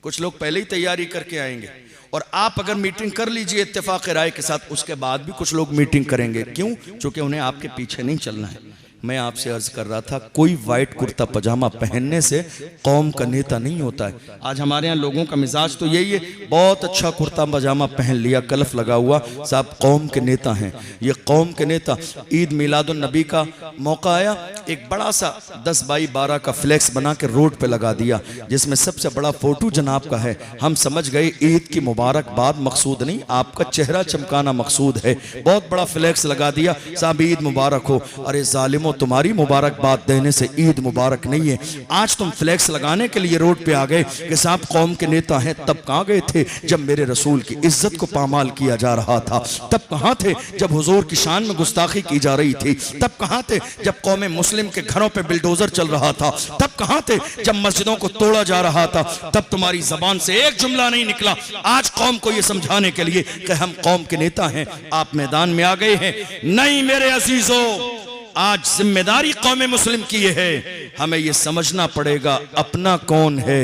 कुछ लोग पहले ही तैयारी करके आएंगे, और आप अगर मीटिंग कर लीजिए इत्तेफाक राय के साथ, उसके बाद भी कुछ लोग मीटिंग करेंगे। क्यों? क्योंकि उन्हें आपके पीछे नहीं चलना है। मैं आपसे अर्ज कर रहा था, कोई वाइट कुर्ता पजामा पहनने से कौम का नेता नहीं होता है। आज हमारे यहाँ लोगों का मिजाज तो यही है, बहुत अच्छा कुर्ता पजामा पहन लिया, कलफ लगा हुआ, साहब कौम के नेता हैं, ये कौम के नेता। ईद मिलादुन नबी का मौका आया, एक बड़ा सा 10 बाई 12 का फ्लैक्स बना के रोड पे लगा दिया, जिसमें सबसे बड़ा फोटो जनाब का है। हम समझ गए ईद की मुबारकबाद मकसूद नहीं, आपका चेहरा चमकाना मकसूद है। बहुत बड़ा फ्लैक्स लगा दिया, साहब ईद मुबारक हो। अरे जालिमो, तुम्हारी मुबारकबाद देने से ईद मुबारक नहीं है। आज तुम फ्लैक्स लगाने के लिए रोड पे आ गए कि साहब कौम के नेता हैं। तब कहां गए थे जब मेरे रसूल की इज्जत को पामाल किया जा रहा था? तब कहां थे जब हुजूर की शान में गुस्ताखी की जा रही थी? तब कहां थे जब कौम मुस्लिम के घरों पे बिल्डोजर चल रहा था? तब कहां थे जब मस्जिदों को तोड़ा जा रहा था? तब तुम्हारी जबान से एक जुमला नहीं निकला। आज कौम को यह समझाने के लिए कि हम कौम के नेता हैं, आप मैदान में आ गए हैं। नहीं मेरे अजीजों, आज जिम्मेदारी कौम मुस्लिम की है। हमें यह समझना पड़ेगा अपना कौन है,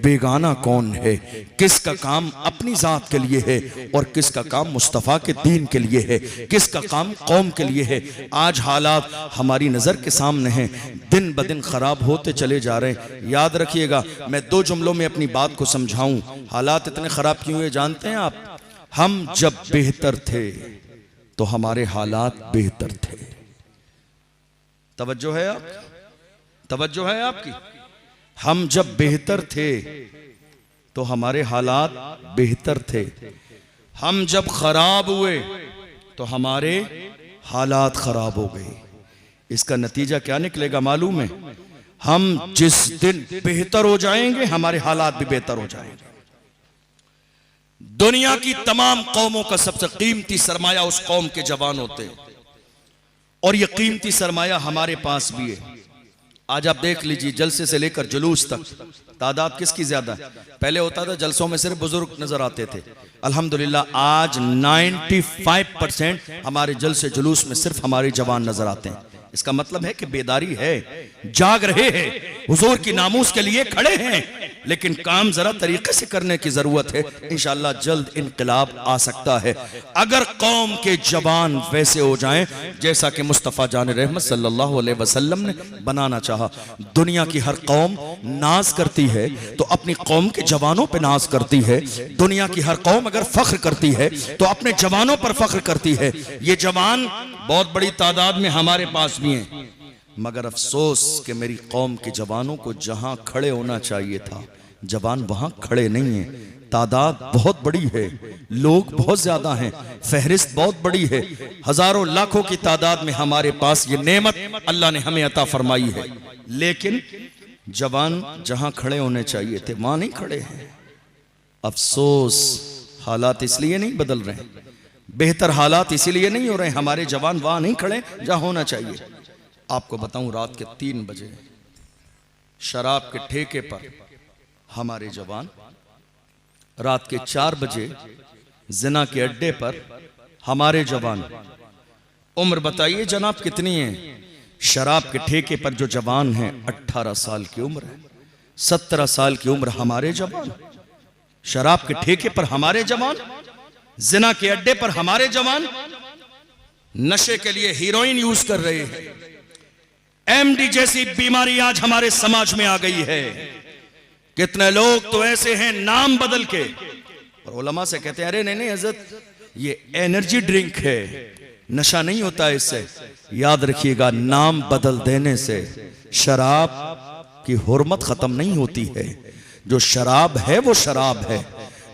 बेगाना कौन है, किसका काम अपनी जात के लिए है और किसका काम मुस्तफ़ा के दीन के लिए है, किसका काम कौम के लिए है। आज हालात हमारी नज़र के सामने हैं, दिन ब दिन खराब होते चले जा रहे हैं। याद रखिएगा, मैं 2 जुमलों में अपनी बात को समझाऊं। हालात इतने खराब क्यों हुए जानते हैं आप? हम जब बेहतर थे तो हमारे हालात बेहतर थे। तवज्जो है आप? तवज्जो है आपकी? हम जब बेहतर थे तो हमारे हालात बेहतर थे। हम जब खराब हुए तो हमारे हालात खराब हो गए। इसका नतीजा क्या निकलेगा मालूम है? हम जिस दिन बेहतर हो जाएंगे हमारे हालात भी बेहतर हो जाएंगे। दुनिया की तमाम कौमों का सबसे कीमती सरमाया उस कौम के जवान होते हैं, और यह कीमती सरमाया हमारे पास भी है। आज आप देख लीजिए, जलसे से लेकर जुलूस तक तादाद किसकी ज्यादा है? पहले होता था जलसों में सिर्फ बुजुर्ग नजर आते थे, अल्हम्दुलिल्लाह आज 95% हमारे जलसे जुलूस में सिर्फ हमारे जवान नजर आते हैं। इसका मतलब है कि बेदारी है, जाग रहे हैं, हुजूर की नामूस के लिए खड़े हैं, लेकिन काम जरा तरीके से करने की जरूरत है। इंशाअल्लाह जल्द इनकलाब आ सकता है अगर कौम के जवान वैसे हो जाएं जैसा कि मुस्तफ़ा जान रहमत सल्लल्लाहु अलैहि वसल्लम ने बनाना चाहा। दुनिया की हर कौम नाज करती है तो अपनी कौम के जवानों पे नाज करती है। दुनिया की हर कौम अगर फख्र करती है तो अपने जवानों पर फख्र करती है। ये जवान बहुत बड़ी तादाद में हमारे पास भी हैं, मगर अफसोस कि मेरी कौम के जवानों को जहां खड़े होना चाहिए था जवान वहां खड़े नहीं हैं। तादाद बहुत बड़ी है, लोग बहुत ज्यादा हैं, फहरिस्त बहुत बड़ी है, हजारों लाखों की तादाद में हमारे पास ये नेमत अल्लाह ने हमें अता फरमाई है, लेकिन जवान जहां खड़े होने चाहिए थे वहां नहीं खड़े हैं। अफसोस हालात इसलिए नहीं बदल रहे, बेहतर हालात इसीलिए नहीं हो रहे, हमारे जवान वहां नहीं खड़े जहां होना चाहिए। आपको बताऊं, रात के 3 बजे शराब के ठेके पर हमारे जवान, रात के 4 बजे जिना के अड्डे पर हमारे जवान। उम्र बताइए जनाब कितनी है? शराब के ठेके पर जो जवान हैं 18 साल की उम्र है, 17 साल की उम्र हमारे जवान। शराब के ठेके पर हमारे जवान, जिना के अड्डे पर हमारे जवान, नशे के लिए हीरोइन यूज कर रहे हैं। एमडी जैसी बीमारी आज हमारे समाज में आ गई है। कितने लोग तो ऐसे हैं नाम बदल के, और उलमा से कहते हैं अरे नहीं हजरत ये एनर्जी ड्रिंक है, नशा नहीं होता इससे। याद रखिएगा, नाम बदल देने से शराब की हुर्मत खत्म नहीं होती है। जो शराब है वो शराब है,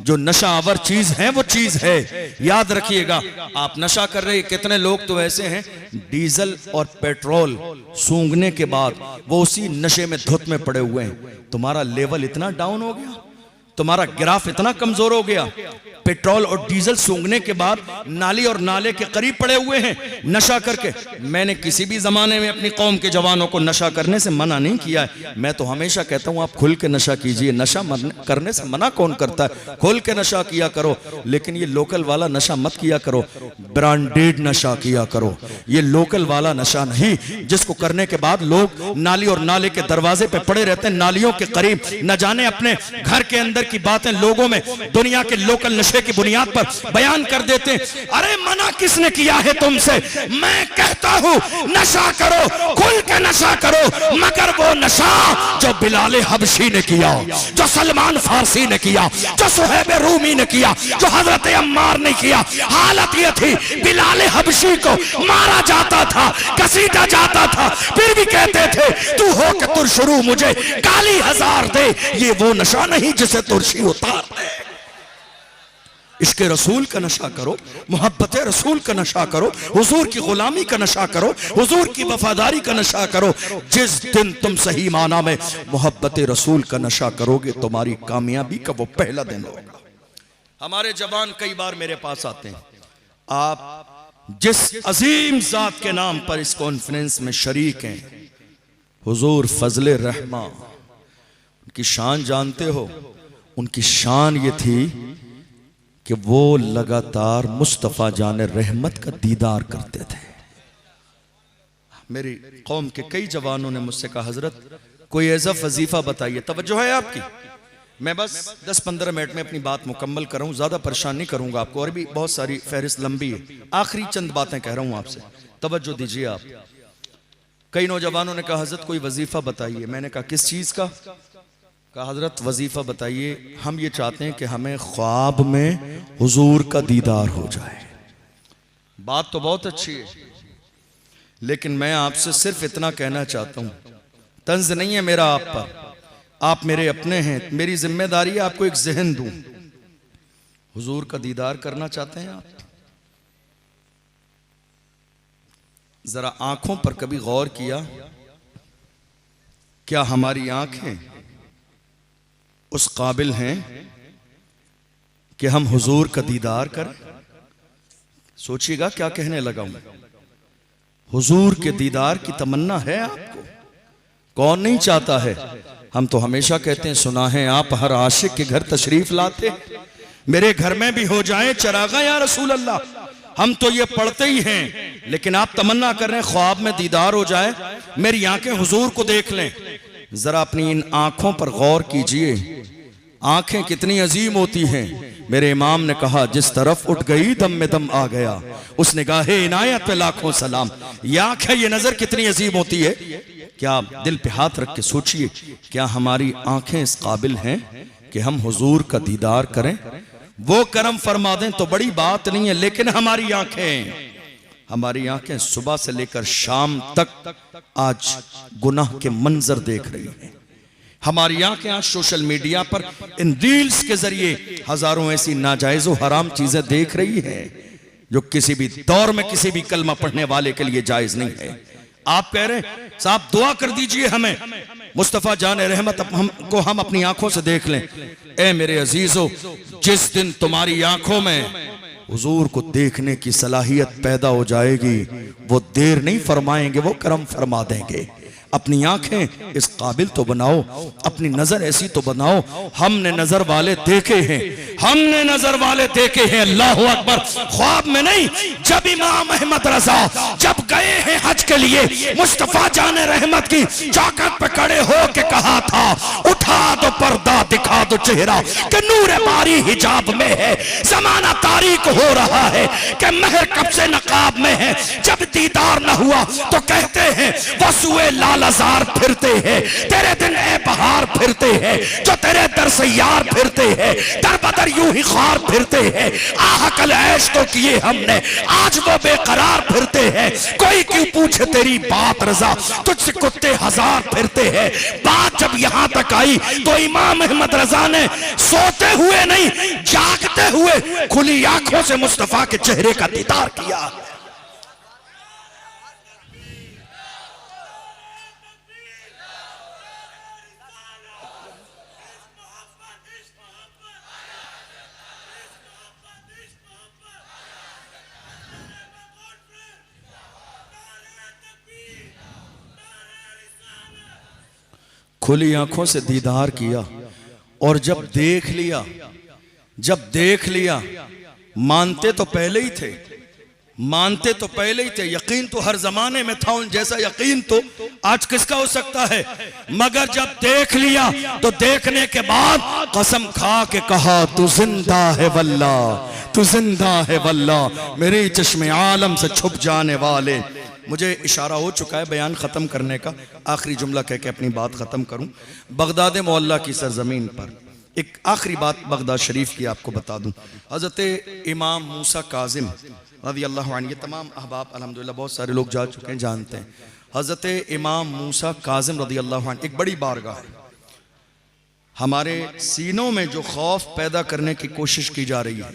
जो नशा आवर चीज है वो चीज है, याद रखिएगा। आप नशा कर रहे, कितने लोग तो ऐसे हैं डीजल और पेट्रोल सूंघने के बाद वो उसी नशे में धुत में पड़े हुए हैं। तुम्हारा लेवल इतना डाउन हो गया, तुम्हारा ग्राफ इतना कमजोर हो गया, पेट्रोल और डीजल सूंघने के बाद नाली और नाले के करीब पड़े हुए हैं नशा करके। मैंने किसी भी जमाने में अपनी कौम के जवानों को नशा करने से मना नहीं किया है। मैं तो हमेशा कहता हूं आप खुल के नशा कीजिए, नशा करने से मना कौन करता है, खुल के नशा किया करो। लेकिन ये लोकल वाला नशा मत किया करो, ब्रांडेड नशा किया करो। ये लोकल वाला नशा नहीं जिसको करने के बाद लोग नाली और नाले के दरवाजे पे पड़े रहते हैं, नालियों के करीब, न जाने अपने घर के अंदर की बातें लोगों में दुनिया के लोकल नशे की बुनियाद पर बयान कर देते हैं। अरे मना किसने किया है तुमसे? मैं कहता हूं नशा करो, खुल के नशा करो, मगर वो नशा जो बिलाल हबशी ने किया, जो सलमान फारसी ने किया, जो सुहैब रूमी ने किया, जो हजरत अम्मार ने किया। हालत ये थी बिलाल हबशी को मारा जाता था, घसीटा जाता था, फिर भी कहते थे तू हो के तुरशुरू मुझे काली हजार दे। ये वो नशा नहीं जिसे तुरशी उतार दे। इश्क रसूल का नशा करो, मोहब्बत रसूल का नशा करो, हुजूर की गुलामी का नशा करो, हुजूर की वफादारी का नशा करो। जिस दिन तुम सही माना में मोहब्बत रसूल का नशा करोगे तुम्हारी कामयाबी का वो पहला दिन होगा। हमारे जवान कई बार मेरे पास आते हैं, आप जिस अजीम जात के नाम पर इस कॉन्फ्रेंस में शरीक हैं, हुजूर फजले रहमा, उनकी शान जानते हो? उनकी शान ये थी कि वो लगातार मुस्तफ़ा जाने रहमत का दीदार करते थे। मेरी कौम के कई जवानों ने मुझसे कहा हजरत कोई ऐसा वजीफा बताइए। तवज्जो है आपकी? मैं बस 10-15 मिनट में अपनी बात मुकम्मल करूं, ज्यादा परेशान नहीं करूंगा आपको, और भी बहुत सारी फहरिस्त लंबी है। आखिरी चंद बातें कह रहा हूं आपसे, तवज्जो दीजिए आप। कई नौजवानों ने कहा हजरत कोई वजीफा बताइए। मैंने कहा किस चीज का? कहा हजरत वजीफा बताइए, हम ये चाहते हैं कि हमें ख्वाब में हुजूर का दीदार हो जाए। बात तो बहुत अच्छी है, लेकिन मैं आपसे सिर्फ इतना कहना चाहता हूं, तंज नहीं है मेरा आप पर, आप मेरे अपने हैं, मेरी जिम्मेदारी है आपको एक जहन दूं। हुजूर का दीदार करना चाहते हैं आप? जरा आंखों पर कभी गौर किया? क्या हमारी आंखें उस काबिल हैं कि हम हुजूर का दीदार करें? सोचिएगा क्या कहने लगा हूं। हुजूर के दीदार की तमन्ना है आपको? कौन नहीं चाहता है? हम तो हमेशा कहते हैं, सुना है आप हर आशिक के घर तशरीफ लाते, मेरे घर में भी हो जाए चरागा या रसूल अल्लाह। हम तो ये पढ़ते ही हैं, लेकिन आप तमन्ना कर रहे हैं ख्वाब में दीदार हो जाए, मेरी आंखें हुजूर को देख लें। जरा अपनी इन आंखों पर गौर कीजिए, आंखें कितनी अजीम होती हैं। मेरे इमाम ने कहा जिस तरफ उठ गई दम में दम आ गया, उस निगाहे इनायत पे लाखों सलाम। ये आंखें, ये नजर कितनी अजीम होती है। क्या दिल पे हाथ रख के सोचिए, क्या हमारी आंखें इस काबिल हैं कि हम हुजूर का दीदार करें? वो करम फरमा दें तो बड़ी बात नहीं है, लेकिन हमारी आंखें सुबह से लेकर शाम तक आज गुनाह के मंजर देख रही हैं। हमारी आंखें आज सोशल मीडिया पर इन रील्स के जरिए हजारों ऐसी नाजायज और हराम चीजें देख रही हैं जो किसी भी दौर में किसी भी कलमा पढ़ने वाले के लिए जायज नहीं है। आप कह रहे हैं साहब दुआ कर दीजिए हमें, मुस्तफा जाने रहमत हमको हम अपनी आंखों से देख लें। ए मेरे अजीजों, जिस दिन तुम्हारी आंखों में हुजूर को देखने की सलाहियत पैदा हो जाएगी, वो देर नहीं फरमाएंगे, वो करम फरमा देंगे। अपनी आंखें इस काबिल तो बनाओ, अपनी नजर ऐसी तो बनाओ। हमने नजर वाले देखे हैं, हमने नजर वाले देखे हैं, अल्लाह अकबर, ख्वाब में नहीं। जब इमाम अहमद रजा जब गए हैं हज के लिए, मुस्तफा जाने रहमत की चौखट पे खड़े हो के कहा था उठा दो पर्दा, दिखा दो चेहरा कि नूर बारी हिजाब में है। जमाना तारीक हो रहा है कि महर कब से नकाब में है। जब दीदार न हुआ तो कहते हैं वसुए लाल हजार फिरते हैं, तेरे दिन ए बहार फिरते हैं, जो तेरे दर से यार फिरते हैं, दर बदर यूं ही ख्वार फिरते हैं। आह कल ऐश तो किए हमने, आज वो बेकरार फिरते हैं। कोई क्यों पूछे तेरी बात रजा, तुझसे कुत्ते हजार फिरते हैं। बात जब यहां तक आई तो इमाम अहमद रजा ने सोते हुए नहीं, जागते हुए खुली आंखों से मुस्तफा के चेहरे का दीदार किया। खुली आंखों से दीदार किया और जब देख लिया मानते तो पहले ही थे, मानते तो पहले ही थे, यकीन तो हर जमाने में था, उन जैसा यकीन तो आज किसका हो सकता है। मगर जब देख लिया तो देखने के बाद कसम खा के कहा तू जिंदा है वल्लाह, तू जिंदा है वल्लाह, मेरे चश्मे आलम से छुप जाने वाले। मुझे इशारा हो चुका है बयान ख़त्म करने का, आखिरी जुमला कह के अपनी बात ख़त्म करूं। बगदाद मोहल्ला की सरजमीन पर एक आखिरी बात बगदाद शरीफ की आपको बता दूं। हज़रत इमाम मूसा काज़िम रज़ी अल्लाह अन्हु, ये तमाम अहबाब अल्हम्दुलिल्लाह बहुत सारे लोग जा चुके हैं, जानते हैं। हज़रत इमाम मूसा काज़िम रज़ी अल्लाह अन्हु एक बड़ी बारगाह है। हमारे सीनों में जो खौफ पैदा करने की कोशिश की जा रही है,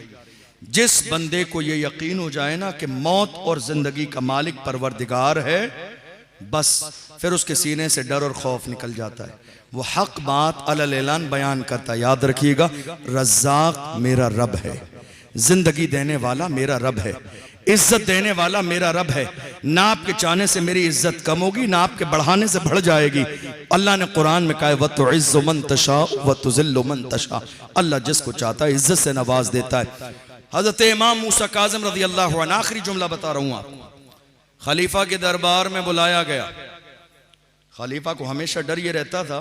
जिस बंदे को ये यकीन हो जाए ना कि मौत और जिंदगी का मालिक परवरदिगार है, बस फिर उसके सीने से डर और खौफ निकल जाता है। वो हक बात अलल ऐलान बयान करता है। याद रखिएगा, रज़्ज़ाक़ मेरा रब है, जिंदगी देने वाला मेरा रब है, इज्जत देने वाला मेरा रब है। ना आपके चाहने से मेरी इज्जत कम होगी, ना आपके बढ़ाने से बढ़ जाएगी। अल्लाह ने कुरान में कहा है वतुइज़्ज़ु मन तशा वतुज़िल्लु मन तशा, अल्लाह जिसको चाहता है इज्जत से नवाज देता है। हज़रत इमाम मूसा काज़िम रज़ी अल्लाह अन्हु, आखिरी जुमला बता रहा हूँ आपको। खलीफा के दरबार में बुलाया गया। खलीफा को हमेशा डर ये रहता था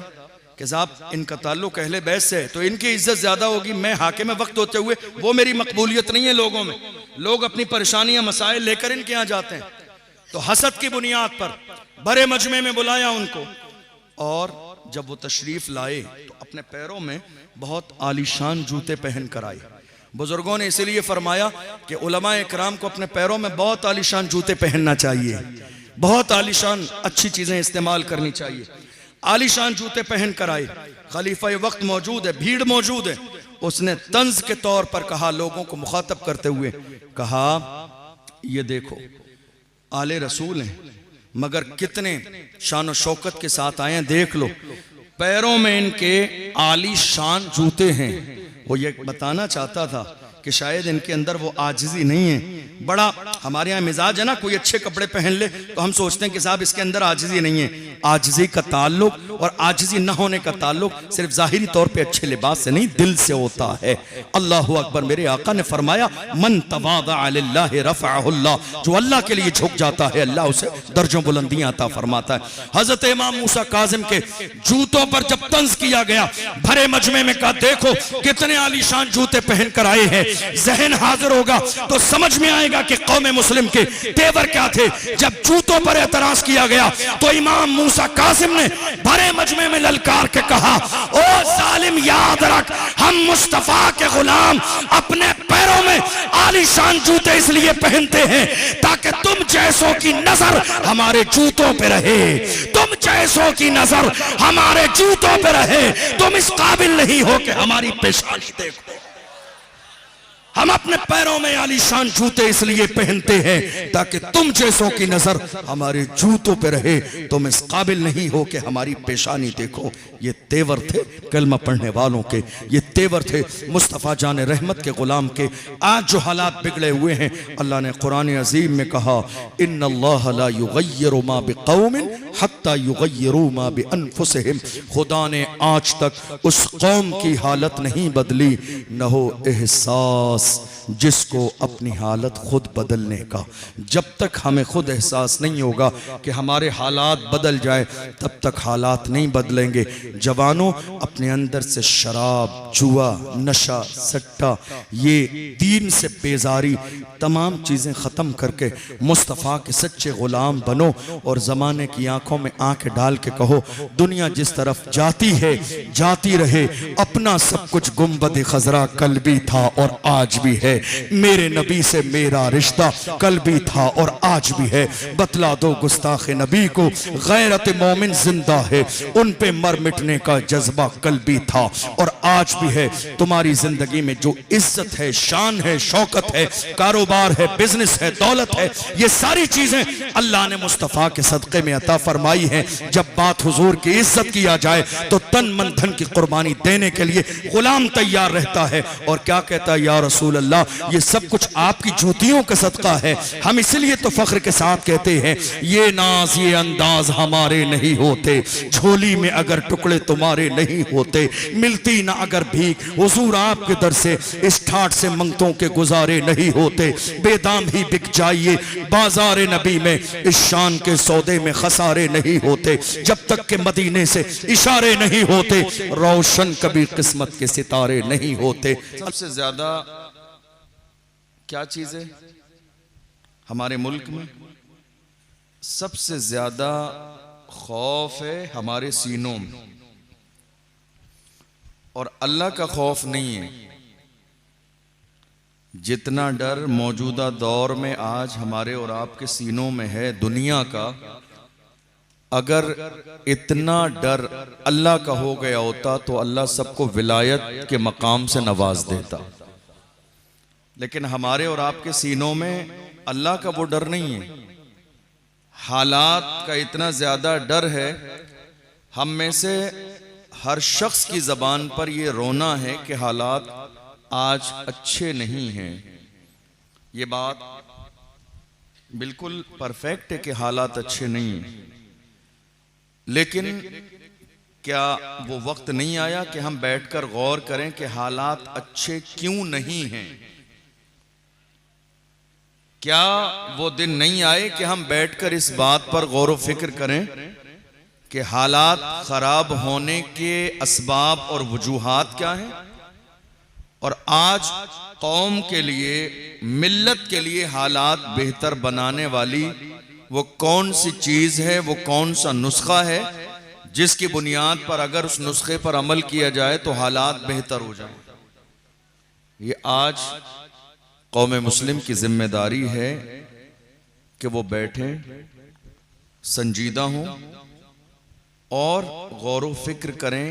कि साहब इनका ताल्लुक अहले बैत से है तो इनकी इज्जत ज्यादा होगी, मैं हाकिम वक्त होते हुए वो मेरी मकबूलियत नहीं है लोगों में। लोग अपनी परेशानियां मसाइल लेकर इनके यहाँ जाते हैं, तो हसद की बुनियाद पर बड़े मजमे में बुलाया उनको। और जब वो तशरीफ लाए तो अपने पैरों में बहुत आलीशान जूते पहन कर आए। बुजुर्गों ने इसीलिए फरमाया कि उलमा इकराम को अपने पैरों में बहुत आलीशान जूते पहनना चाहिए, बहुत आलीशान अच्छी चीजें इस्तेमाल करनी चाहिए। आलीशान जूते पहन कर आए। खलीफा वक्त मौजूद है, भीड़ मौजूद है। उसने तंज के तौर पर कहा, लोगों को मुखातब करते हुए कहा, ये देखो आले रसूल हैं मगर कितने शान और शौकत के साथ आए हैं, देख लो पैरों में इनके आलीशान जूते हैं। वो ये बताना चाहता था कि शायद इनके अंदर वो आजिज़ी नहीं है। बड़ा हमारे यहाँ मिजाज है ना, कोई अच्छे कपड़े पहन ले तो हम सोचते हैं कि साहब इसके अंदर आजिज़ी नहीं है। आजिज़ी का ताल्लुक और आजिज़ी न होने का ताल्लुक सिर्फ ज़ाहिरी तौर पे अच्छे लिबास से नहीं, दिल से होता है। अल्लाहु अकबर। मेरे आका ने फरमाया मन तवाज़अ लिल्लाहि रफ़अहुल्लाह, जो अल्लाह के लिए झुक जाता है अल्लाह उसे दर्जों बुलंदियां अता फरमाता है। हज़रत इमाम मूसा काज़िम के जूतों पर जब तंज किया गया, भरे मजमे में कहा देखो कितने आलीशान जूते पहन कर आए हैं। जहन हाजिर होगा तो समझ में आएगा कि कौमे मुस्लिम के तेवर क्या थे। जब जूतों पर एतराज किया गया तो इमाम मूसा काज़िम ने भरे मजमे में ललकार के कहा, ओ जालिम याद रख, हम मुस्तफा के गुलाम अपने पैरों में आलीशान जूते इसलिए पहनते हैं ताकि तुम जैसों की नजर हमारे जूतों पे रहे, तुम जैसों की नजर हमारे जूतों पे रहे। तुम इस काबिल नहीं हो कि हमारी पेशानी देखो। हम अपने पैरों में आलीशान जूते इसलिए पहनते हैं ताकि तुम जैसों की नजर हमारे जूतों पे रहे। तुम इस काबिल नहीं हो कि हमारी पेशानी देखो। ये तेवर थे कलमा पढ़ने वालों के, ये तेवर थे मुस्तफ़ा जान रहमत के गुलाम के। आज जो हालात बिगड़े हुए हैं, अल्लाह ने कुरान अजीम में कहा इन्नल्लाह ला युगय्यिरु मा बिक़ौमिन हत्ता युगय्यिरु मा बिअनफुसिहिम। खुदा ने आज तक उस कौम की हालत नहीं बदली, न हो एहसास जिसको अपनी हालत खुद बदलने का। जब तक हमें खुद एहसास नहीं होगा कि हमारे हालात बदल जाए, तब तक हालात नहीं बदलेंगे। जवानों, अपने अंदर से शराब, जुआ, नशा, सट्टा, ये दीन से बेजारी, तमाम चीज़ें ख़त्म करके मुस्तफ़ा के सच्चे ग़ुलाम बनो और ज़माने की आंखों में आंखें डाल के कहो, दुनिया जिस तरफ जाती है जाती रहे, अपना सब कुछ गुंबद खजरा कल भी था और आज भी है, मेरे नबी से मेरा रिश्ता कल भी था और आज भी है। बतला दो गुस्ताख नबी को, गैरत मोमिन जिंदा है, उन पे मर मिटने का जज्बा कल भी था और आज भी है। तुम्हारी जिंदगी में जो इज्जत है, शान है, शौकत है, कारोबार है, बिजनेस है, दौलत है, ये सारी चीजें अल्लाह ने मुस्तफा के सदक़े में अता फरमाई हैं। जब बात हुजूर की इज्जत किया जाए तो तन मन धन की कुर्बानी देने के लिए गुलाम तैयार रहता है। और क्या कहता है, या रसूल अल्लाह, ये सब कुछ आपकी जूतियों का सदका है। हम इसलिए तो फख्र के साथ कहते हैं, ये नाज ये अंदाज हमारे नहीं होते, झोली में अगर टुकड़े तुम्हारे नहीं होते, मिलती ना अगर भीख हुजूर आपके दर से, इस ठाठ से मंगतों के गुजारे नहीं होते। बेदाम ही बिक जाइए बाजारे नबी में, इस शान के सौदे में खसारे नहीं होते, जब तक के मदीने से इशारे नहीं होते, रोशन कभी किस्मत के सितारे नहीं होते। सबसे ज्यादा क्या चीज है हमारे मुल्क में? सबसे ज्यादा खौफ है हमारे सीनों में, और अल्लाह का खौफ नहीं है। जितना डर मौजूदा दौर में आज हमारे और आपके सीनों में है दुनिया का, अगर इतना डर अल्लाह का हो गया होता तो अल्लाह सबको विलायत के मकाम से नवाज देता। लेकिन हमारे और आपके सीनों में अल्लाह का वो डर नहीं है, हालात का इतना ज्यादा डर है। हम में से हर शख्स की जबान पर ये रोना है कि हालात आज अच्छे नहीं हैं। ये बात बिल्कुल परफेक्ट है कि हालात अच्छे नहीं हैं, लेकिन क्या वो वक्त नहीं आया कि हम बैठकर गौर करें कि हालात अच्छे क्यों नहीं हैं? क्या वो दिन नहीं आए कि हम बैठकर इस बात पर गौर व फिक्र करें कि हालात खराब होने के असबाब और वजूहात क्या हैं, और आज कौम के लिए, मिल्लत के लिए हालात बेहतर बनाने वाली वो कौन सी चीज है, वो कौन सा नुस्खा है जिसकी बुनियाद पर अगर उस नुस्खे पर अमल किया जाए तो हालात बेहतर हो जाए। ये आज कौम मुस्लिम की जिम्मेदारी है कि वो बैठें, संजीदा हों और गौर व फिक्र करें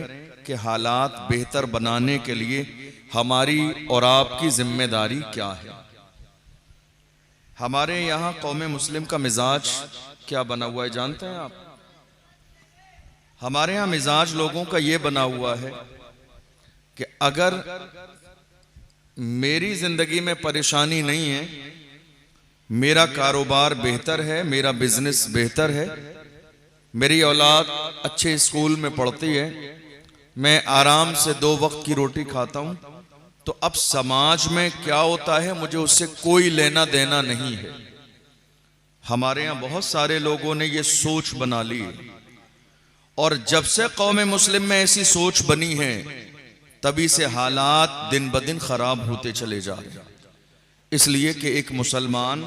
कि हालात बेहतर बनाने के लिए हमारी और आपकी जिम्मेदारी क्या है। हमारे यहाँ कौम मुस्लिम का मिजाज क्या बना हुआ है जानते हैं आप? हमारे यहाँ मिजाज लोगों का ये बना हुआ है कि अगर मेरी जिंदगी में परेशानी नहीं है, मेरा कारोबार बेहतर है, मेरा बिजनेस बेहतर है, मेरी औलाद अच्छे स्कूल में पढ़ती है, मैं आराम से 2 वक्त की रोटी खाता हूं, तो अब समाज में क्या होता है मुझे उससे कोई लेना देना नहीं है। हमारे यहाँ बहुत सारे लोगों ने ये सोच बना ली, और जब से कौम मुस्लिम में ऐसी सोच बनी है तभी से हालात दिन ब दिन खराब होते चले जा रहे हैं। इसलिए कि एक मुसलमान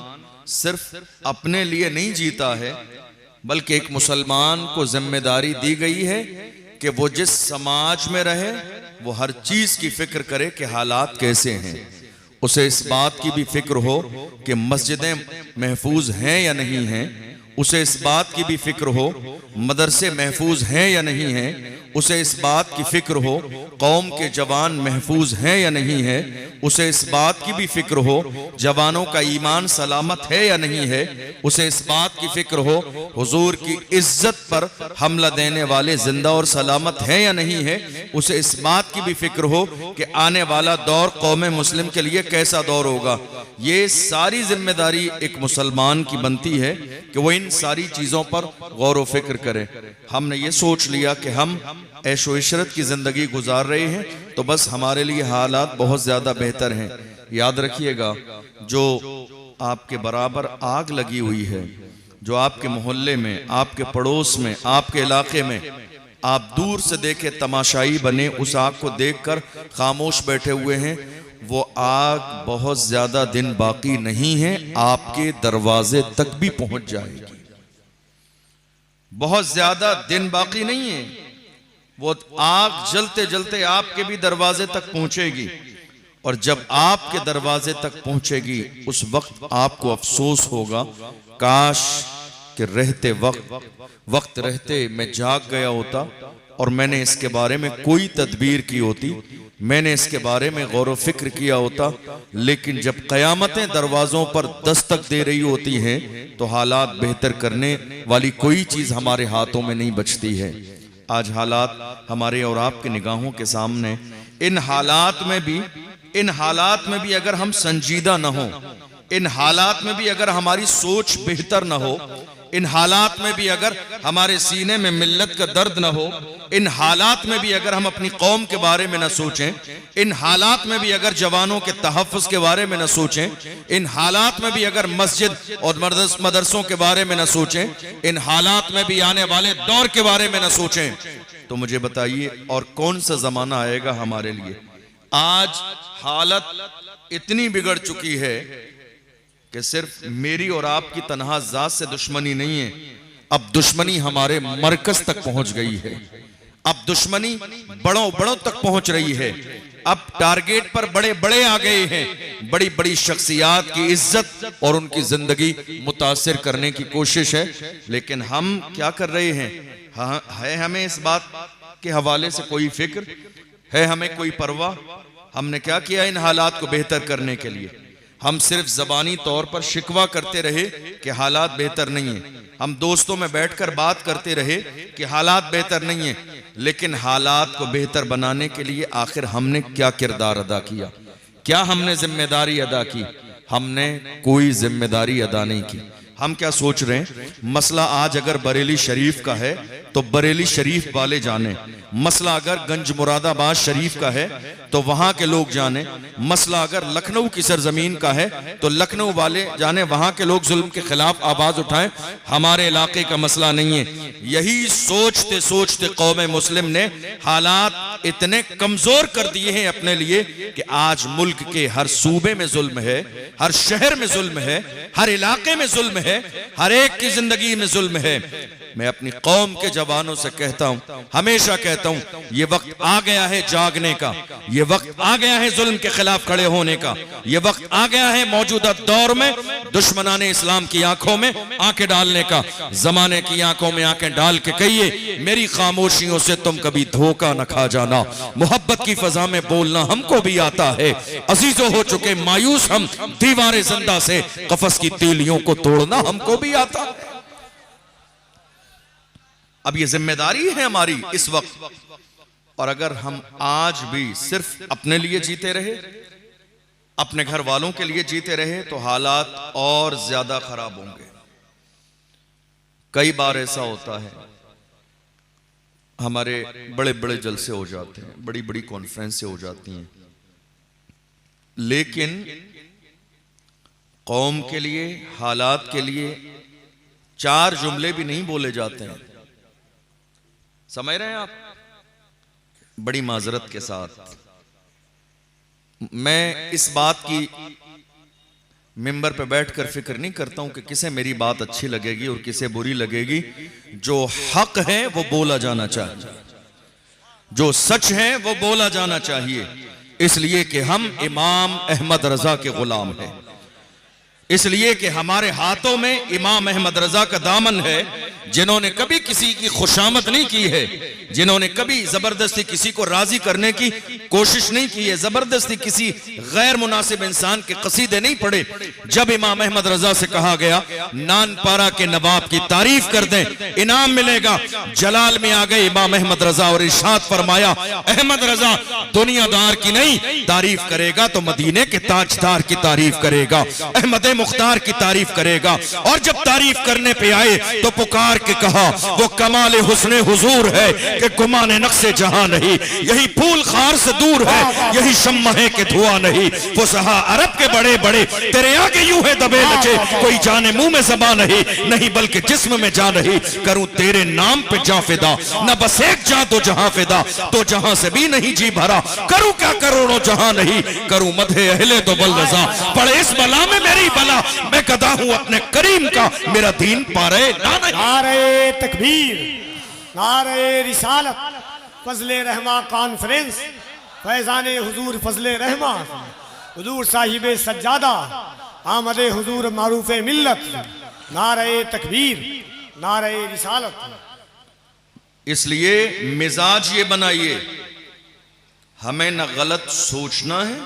सिर्फ अपने लिए नहीं जीता है, बल्कि एक मुसलमान को जिम्मेदारी दी गई है कि वो जिस समाज में रहे वो हर चीज की फिक्र करे कि हालात कैसे हैं। उसे इस बात की भी फिक्र हो कि मस्जिदें महफूज हैं या नहीं हैं, उसे इस बात की भी फिक्र हो मदरसे महफूज हैं या नहीं हैं, उसे इस बात की फिक्र हो कौम के जवान महफूज हैं या नहीं है, उसे इस बात की भी फिक्र हो जवानों का ईमान सलामत है या नहीं है, उसे इस बात की फिक्र हो हुजूर की इज्जत पर हमला देने वाले जिंदा और सलामत हैं या नहीं है, उसे इस बात की भी फिक्र हो कि आने वाला दौर कौम मुस्लिम के लिए कैसा दौर होगा। ये सारी जिम्मेदारी एक मुसलमान की बनती है कि वो इन सारी चीजों पर गौर व फिक्र करे। हमने ये सोच लिया कि हम ऐशो इशरत की जिंदगी गुजार रहे हैं तो बस हमारे लिए हालात बहुत ज्यादा बेहतर हैं। याद रखिएगा, जो आपके बराबर आग लगी हुई है, जो आपके मोहल्ले में, आपके पड़ोस में, आपके इलाके में आप दूर से देखे तमाशाई बने, उस आग को देखकर खामोश बैठे हुए हैं, वो आग बहुत ज्यादा दिन बाकी नहीं है, आपके दरवाजे तक भी पहुंच जाएगी। बहुत ज्यादा दिन बाकी नहीं है, वो आग जलते जलते आपके भी दरवाजे तक पहुंचेगी, और जब आपके दरवाजे तक पहुंचेगी उस वक्त आपको अफसोस होगा, काश कि रहते वक्त रहते मैं जाग गया होता और मैंने इसके बारे में कोई तदबीर की होती, मैंने इसके बारे में गौर व फिक्र किया होता। लेकिन जब क़यामतें दरवाज़ों पर दस्तक दे रही होती हैं तो हालात बेहतर करने वाली कोई चीज़ हमारे हाथों में नहीं बचती है। आज हालात हमारे और आपकी निगाहों के सामने, इन हालात में भी अगर हम संजीदा न हो, इन हालात में भी अगर हमारी सोच बेहतर न हो, इन हालात में भी अगर हमारे सीने में मिल्लत का दर्द न हो, इन हालात में भी अगर हम अपनी कौम के बारे में न सोचें, इन हालात में भी अगर जवानों के तहफ़्फ़ुज़ के बारे में न सोचें, इन हालात में भी अगर मस्जिद और मदरसों के बारे में न सोचें, इन हालात में भी आने वाले दौर के बारे में न सोचें, तो मुझे बताइए और कौन सा ज़माना आएगा हमारे लिए। आज हालत इतनी बिगड़ चुकी है कि सिर्फ मेरी और आपकी तन्हा जात से दुश्मनी नहीं है, अब दुश्मनी हमारे मरकज तक पहुंच गई है, अब दुश्मनी बड़ों तक पहुंच रही है, अब टारगेट पर बड़े बड़े आ गए हैं, बड़ी बड़ी शख्सियात की इज्जत और उनकी जिंदगी मुतासिर करने की कोशिश है। लेकिन हम क्या कर रहे हैं? हाँ, है हमें इस बात के हवाले से कोई फिक्र है, हमें कोई परवाह? हमने क्या किया इन हालात को बेहतर करने के लिए? हम सिर्फ ज़बानी तौर पर शिकवा करते रहे कि हालात बेहतर नहीं है, हम दोस्तों में बैठकर बात करते रहे कि हालात बेहतर नहीं है, लेकिन हालात को बेहतर बनाने के लिए आखिर हमने क्या किरदार अदा किया? क्या हमने जिम्मेदारी अदा की? हमने कोई जिम्मेदारी अदा नहीं की। हम क्या सोच रहे हैं? मसला आज अगर बरेली शरीफ का है तो बरेली शरीफ वाले जाने, मसला अगर गंज मुरादाबाद शरीफ का है तो वहां के लोग जाने, मसला अगर लखनऊ की सरजमीन का है तो लखनऊ वाले जाने, वहां के लोग जुल्म के खिलाफ आवाज उठाएं, हमारे इलाके का मसला नहीं है। यही सोचते सोचते कौम मुस्लिम ने हालात इतने कमजोर कर दिए हैं अपने लिए कि आज मुल्क के हर सूबे में जुल्म है, हर शहर में जुल्म है, हर इलाके में जुल्म है, हर एक की जिंदगी में जुल्म है। मैं अपनी कौम के जवानों से कहता हूं, हमेशा कहता हूं, ये वक्त आ गया है जागने का, ये वक्त आ गया है जुल्म के खिलाफ खड़े होने का, ये वक्त आ गया है मौजूदा दौर में दुश्मनाने इस्लाम की आंखों में आंखें डालने का। जमाने की आंखों में आंखें डाल के कहिए, मेरी खामोशियों से तुम कभी धोखा न खा जाना, मोहब्बत की फजा में बोलना हमको भी आता है, अजीजों हो चुके मायूस हम दीवारे जिंदा से, कफस की तीलियों को तोड़ना हमको भी आता है। अब ये जिम्मेदारी है हमारी इस वक्त, और अगर हम आज भी सिर्फ अपने लिए जीते रहे, अपने घर वालों के लिए जीते रहे, तो हालात और ज्यादा खराब होंगे। कई बार ऐसा होता है, हमारे बड़े बड़े जलसे हो जाते हैं, बड़ी बड़ी कॉन्फ्रेंसें हो जाती हैं, लेकिन कौम के लिए, हालात के लिए चार जुमले भी नहीं बोले जाते हैं। समझ रहे हैं आप? बड़ी माजरत के साथ मैं इस बात की मिंबर पे बैठकर फिक्र नहीं करता हूं कि किसे मेरी बात अच्छी लगेगी और किसे बुरी लगेगी। जो हक है वो बोला जाना चाहिए, जो सच है वो बोला जाना चाहिए, इसलिए कि हम इमाम अहमद रजा के गुलाम हैं, इसलिए कि हमारे हाथों में इमाम अहमद रजा का दामन है, जिन्होंने कभी किसी की खुशामद नहीं की है, जिन्होंने कभी जबरदस्ती किसी को राजी करने की कोशिश नहीं की है, जबरदस्ती किसी गैर मुनासिब इंसान के कसीदे नहीं पढ़े। जब इमाम अहमद रजा से कहा गया नानपारा के नवाब की तारीफ कर दें, इनाम मिलेगा, जलाल में आ गए इमाम अहमद रजा और इरशाद फरमाया, अहमद रजा दुनियादार की नहीं तारीफ करेगा तो मदीने के ताजदार की तारीफ करेगा, अहमद मुख्तार की तारीफ करेगा। और जब तारीफ करने पे आए तो पुकार के कहा, वो कमाल हुस्ने हुजूर है कि गुमाने नक्शे जहां नहीं, यही फूल खार से दूर है, यही शम्मे के धुआं नहीं, वो सहा अरब के बड़े बड़े तेरे आगे यूं है दबे नचे, कोई जाने मुंह में ज़बान नहीं, नहीं बल्कि जिस्म में जा नहीं, करूं तेरे नाम पे जा फिदा, न बस एक जा तो जहां फिदा, तो जहां से भी नहीं जी भरा, करूं क्या करोड़ों जहां नहीं, करूं मधे अहले तो बल रजा, पड़े इस बला में मेरी बला, मैं गदा हूं अपने करीम का, मेरा दीन पारे ना नहीं। नारे तकबीर, नारे रिसालत, फजले रहमा कॉन्फ्रेंस, फैजान हुजूर फजले रहमा, हुजूर साहिब सज्जादा, आमदे हुजूर मारूफ मिल्लत, नारे तकबीर, नारे रिसालत। इसलिए मिजाज ये बनाइए, हमें न गलत सोचना है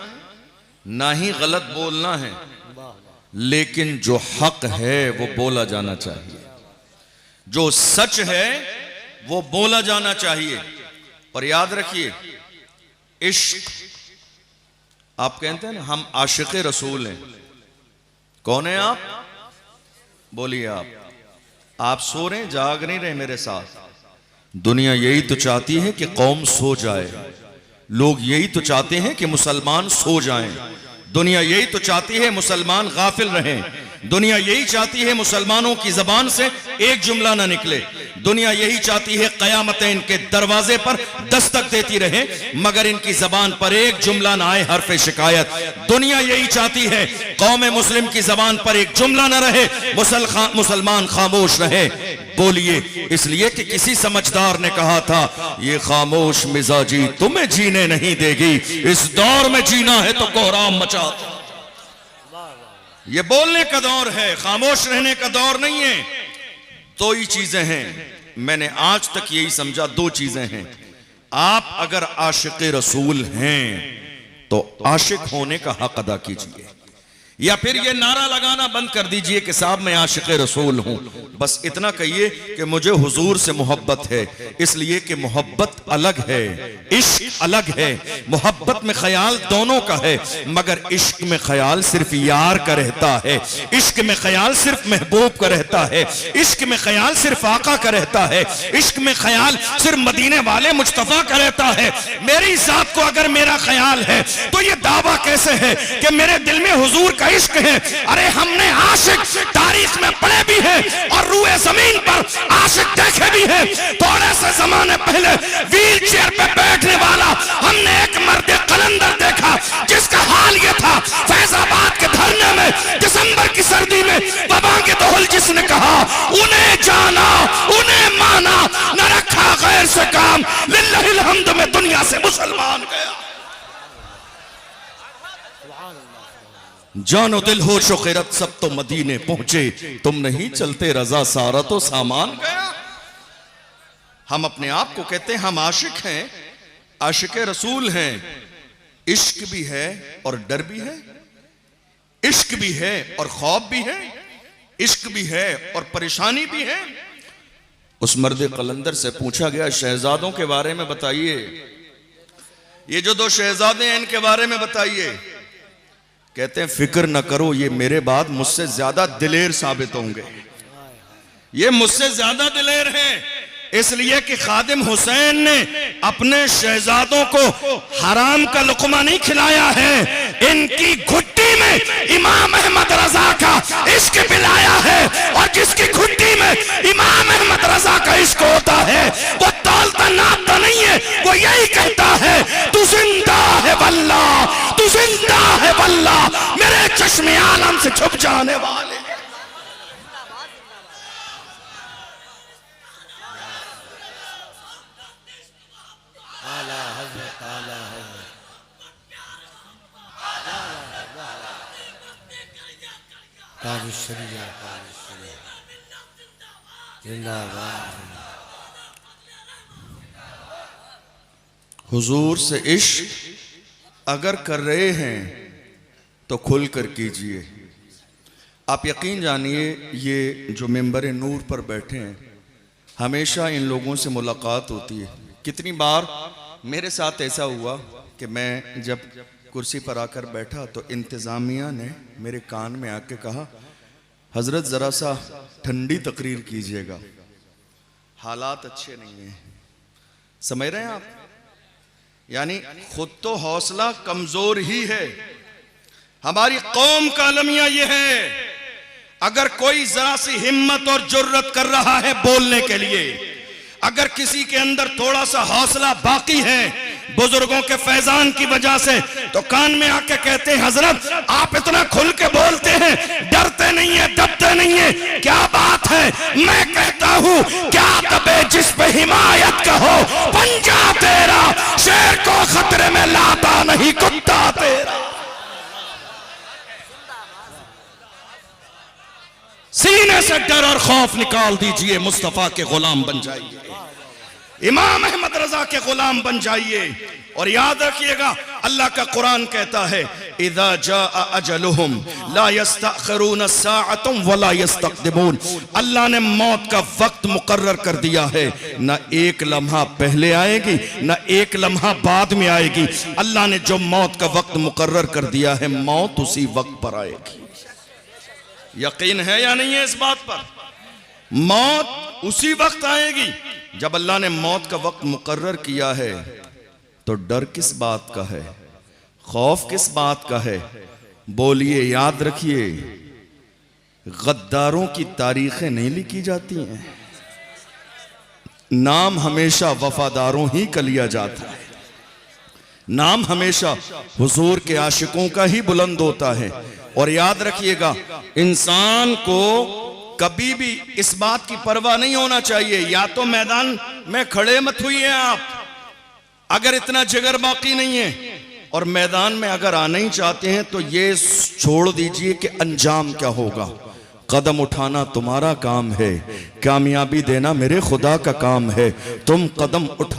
ना ही गलत बोलना है, लेकिन जो हक है वो बोला जाना चाहिए, जो सच है वो बोला जाना चाहिए। और याद रखिए, इश्क, आप कहते हैं ना हम आशिक़े रसूल हैं। कौन है आप? बोलिए आप सो रहे जाग नहीं रहे मेरे साथ। दुनिया यही तो चाहती है कि कौम सो जाए, लोग यही तो चाहते हैं कि मुसलमान सो जाएं, दुनिया यही तो चाहती है मुसलमान गाफिल रहें, दुनिया यही चाहती है मुसलमानों की जबान से एक जुमला ना निकले, दुनिया यही चाहती है क़यामतें इनके दरवाजे पर दस्तक देती रहे मगर इनकी जबान पर एक जुमला ना आए हर्फ शिकायत। दुनिया यही चाहती है कौम मुस्लिम की जबान पर एक जुमला ना रहे, मुसलमान खामोश रहे। बोलिए, इसलिए कि किसी समझदार ने कहा था ये खामोश मिजाजी तुम्हें जीने नहीं देगी, इस दौर में जीना है तो कोहराम मचा। ये बोलने का दौर है, खामोश रहने का दौर नहीं है। दो ही चीजें हैं, मैंने आज तक यही समझा, दो चीजें हैं। आप अगर आशिक़े रसूल हैं तो आशिक होने का हक अदा कीजिए, या फिर ये नारा लगाना बंद कर दीजिए कि साहब मैं आशिक़े रसूल हूं। बस इतना कहिए कि मुझे हुजूर से मोहब्बत है, इसलिए कि मोहब्बत अलग है, इश्क अलग है। मोहब्बत में ख्याल दोनों का है, मगर इश्क में ख्याल सिर्फ यार का रहता है, इश्क में ख्याल सिर्फ महबूब का रहता है, इश्क में ख्याल सिर्फ आका का रहता है, इश्क में ख्याल सिर्फ मदीने वाले मुस्तफा का रहता है। मेरी जात को अगर मेरा ख्याल है तो ये दावा कैसे है कि मेरे दिल में हुजूर का इश्क है? अरे हमने आशिक तारीख में पढ़े भी हैं और रूए जमीन पर आशिक देखे भी हैं। थोड़े से जमाने पहले व्हील चेयर पे बैठने वाला हमने एक मर्द कलंदर देखा जिसका हाल ये था, फैजाबाद के धरने में दिसंबर की सर्दी में बाबा के दोहल जिसने कहा उन्हें जाना उन्हें माना, न रखा गैर से काम, लिल्लाहिल हम्द में दुनिया से मुसलमान गया। जानो दिल हो शुखरत सब तो मदीने पहुंचे, तुम नहीं चलते रजा सारा तो सामान गया। हम अपने आप को कहते हैं हम आशिक हैं, आशिक़े रसूल हैं। इश्क भी है और डर भी है, इश्क भी है और खौफ भी है, इश्क भी है और परेशानी भी है। उस मर्द कलंदर से पूछा गया शहजादों के बारे में बताइए, ये जो दो शहजादे हैं इनके बारे में बताइए। कहते हैं फिक्र न करो, ये मेरे बाद मुझसे ज्यादा दिलेर साबित होंगे, ये मुझसे ज्यादा दिलेर हैं, इसलिए कि खादिम हुसैन ने अपने शहजादों को हराम का लुकमा नहीं खिलाया है, इनकी घुट्टी में इमाम अहमद रजा का इश्क पिलाया है। और जिसकी घुट्टी में इमाम अहमद रजा का इश्क होता है वो तौलता नापता नहीं है, वो यही कहता है तू जिंदा है वल्लाह, तू जिंदा है वल्लाह, मेरे चश्मे आलम से छुप जाने वाले। हुजूर से इश्क अगर कर रहे हैं तो खुल कर कीजिए। आप यकीन जानिए ये जो मेंबर नूर पर बैठे हैं हमेशा इन लोगों से मुलाकात होती है। कितनी बार मेरे साथ ऐसा हुआ कि मैं जब कुर्सी पर आकर बैठा तो इंतज़ामिया ने मेरे कान में आके कहा हजरत ज़रा सा ठंडी तकरीर कीजिएगा, हालात अच्छे नहीं हैं। समझ रहे हैं आप? यानी खुद तो हौसला कमजोर ही है। हमारी कौम का अलमिया ये है, अगर कोई जरा सी हिम्मत और जुर्रत कर रहा है बोलने के लिए, अगर किसी के अंदर थोड़ा सा हौसला बाकी है बुजुर्गों के फैजान की वजह से, तो कान में आके कहते हैं हजरत आप इतना खुल के बोलते हैं, डरते नहीं है, दबते नहीं है, क्या बात बात है। मैं कहता हूं क्या तबे जिस पे हिमायत कहो पंजा तेरा, शेर को खतरे में लाता नहीं कुत्ता तेरा। सीने से डर और खौफ निकाल दीजिए, मुस्तफा के गुलाम बन जाइए, इमाम अहमद रजा के गुलाम बन जाइए। और याद रखिएगा अल्लाह का कुरान कहता है इज़ा जाअ अजलुहुम ला यस्तअखिरून साअतम वला यस्तक़दिमून। अल्लाह ने मौत का वक्त मुकर्रर कर दिया है, न एक लम्हा पहले आएगी न एक लम्हा बाद में आएगी। अल्लाह ने जो मौत का वक्त मुकर्रर कर दिया है, मौत उसी वक्त पर आएगी। यकीन है या नहीं है इस बात पर? मौत उसी वक्त आएगी। जब अल्लाह ने मौत का वक्त मुकर्रर किया है तो डर किस बात का है, खौफ किस बात का है? बोलिए, याद रखिए, गद्दारों की तारीखें नहीं लिखी जाती हैं, नाम हमेशा वफादारों ही का लिया जाता है, नाम हमेशा हुजूर के आशिकों का ही बुलंद होता है। और याद रखिएगा, इंसान को कभी भी इस बात की परवाह नहीं होना चाहिए, या तो मैदान में खड़े मत हुई आप अगर इतना जिगर बाकी नहीं है, और मैदान में अगर आना ही चाहते हैं तो ये छोड़ दीजिए कि अंजाम क्या होगा। कदम उठाना तुम्हारा काम है, कामयाबी देना मेरे खुदा का काम है। तुम कदम उठा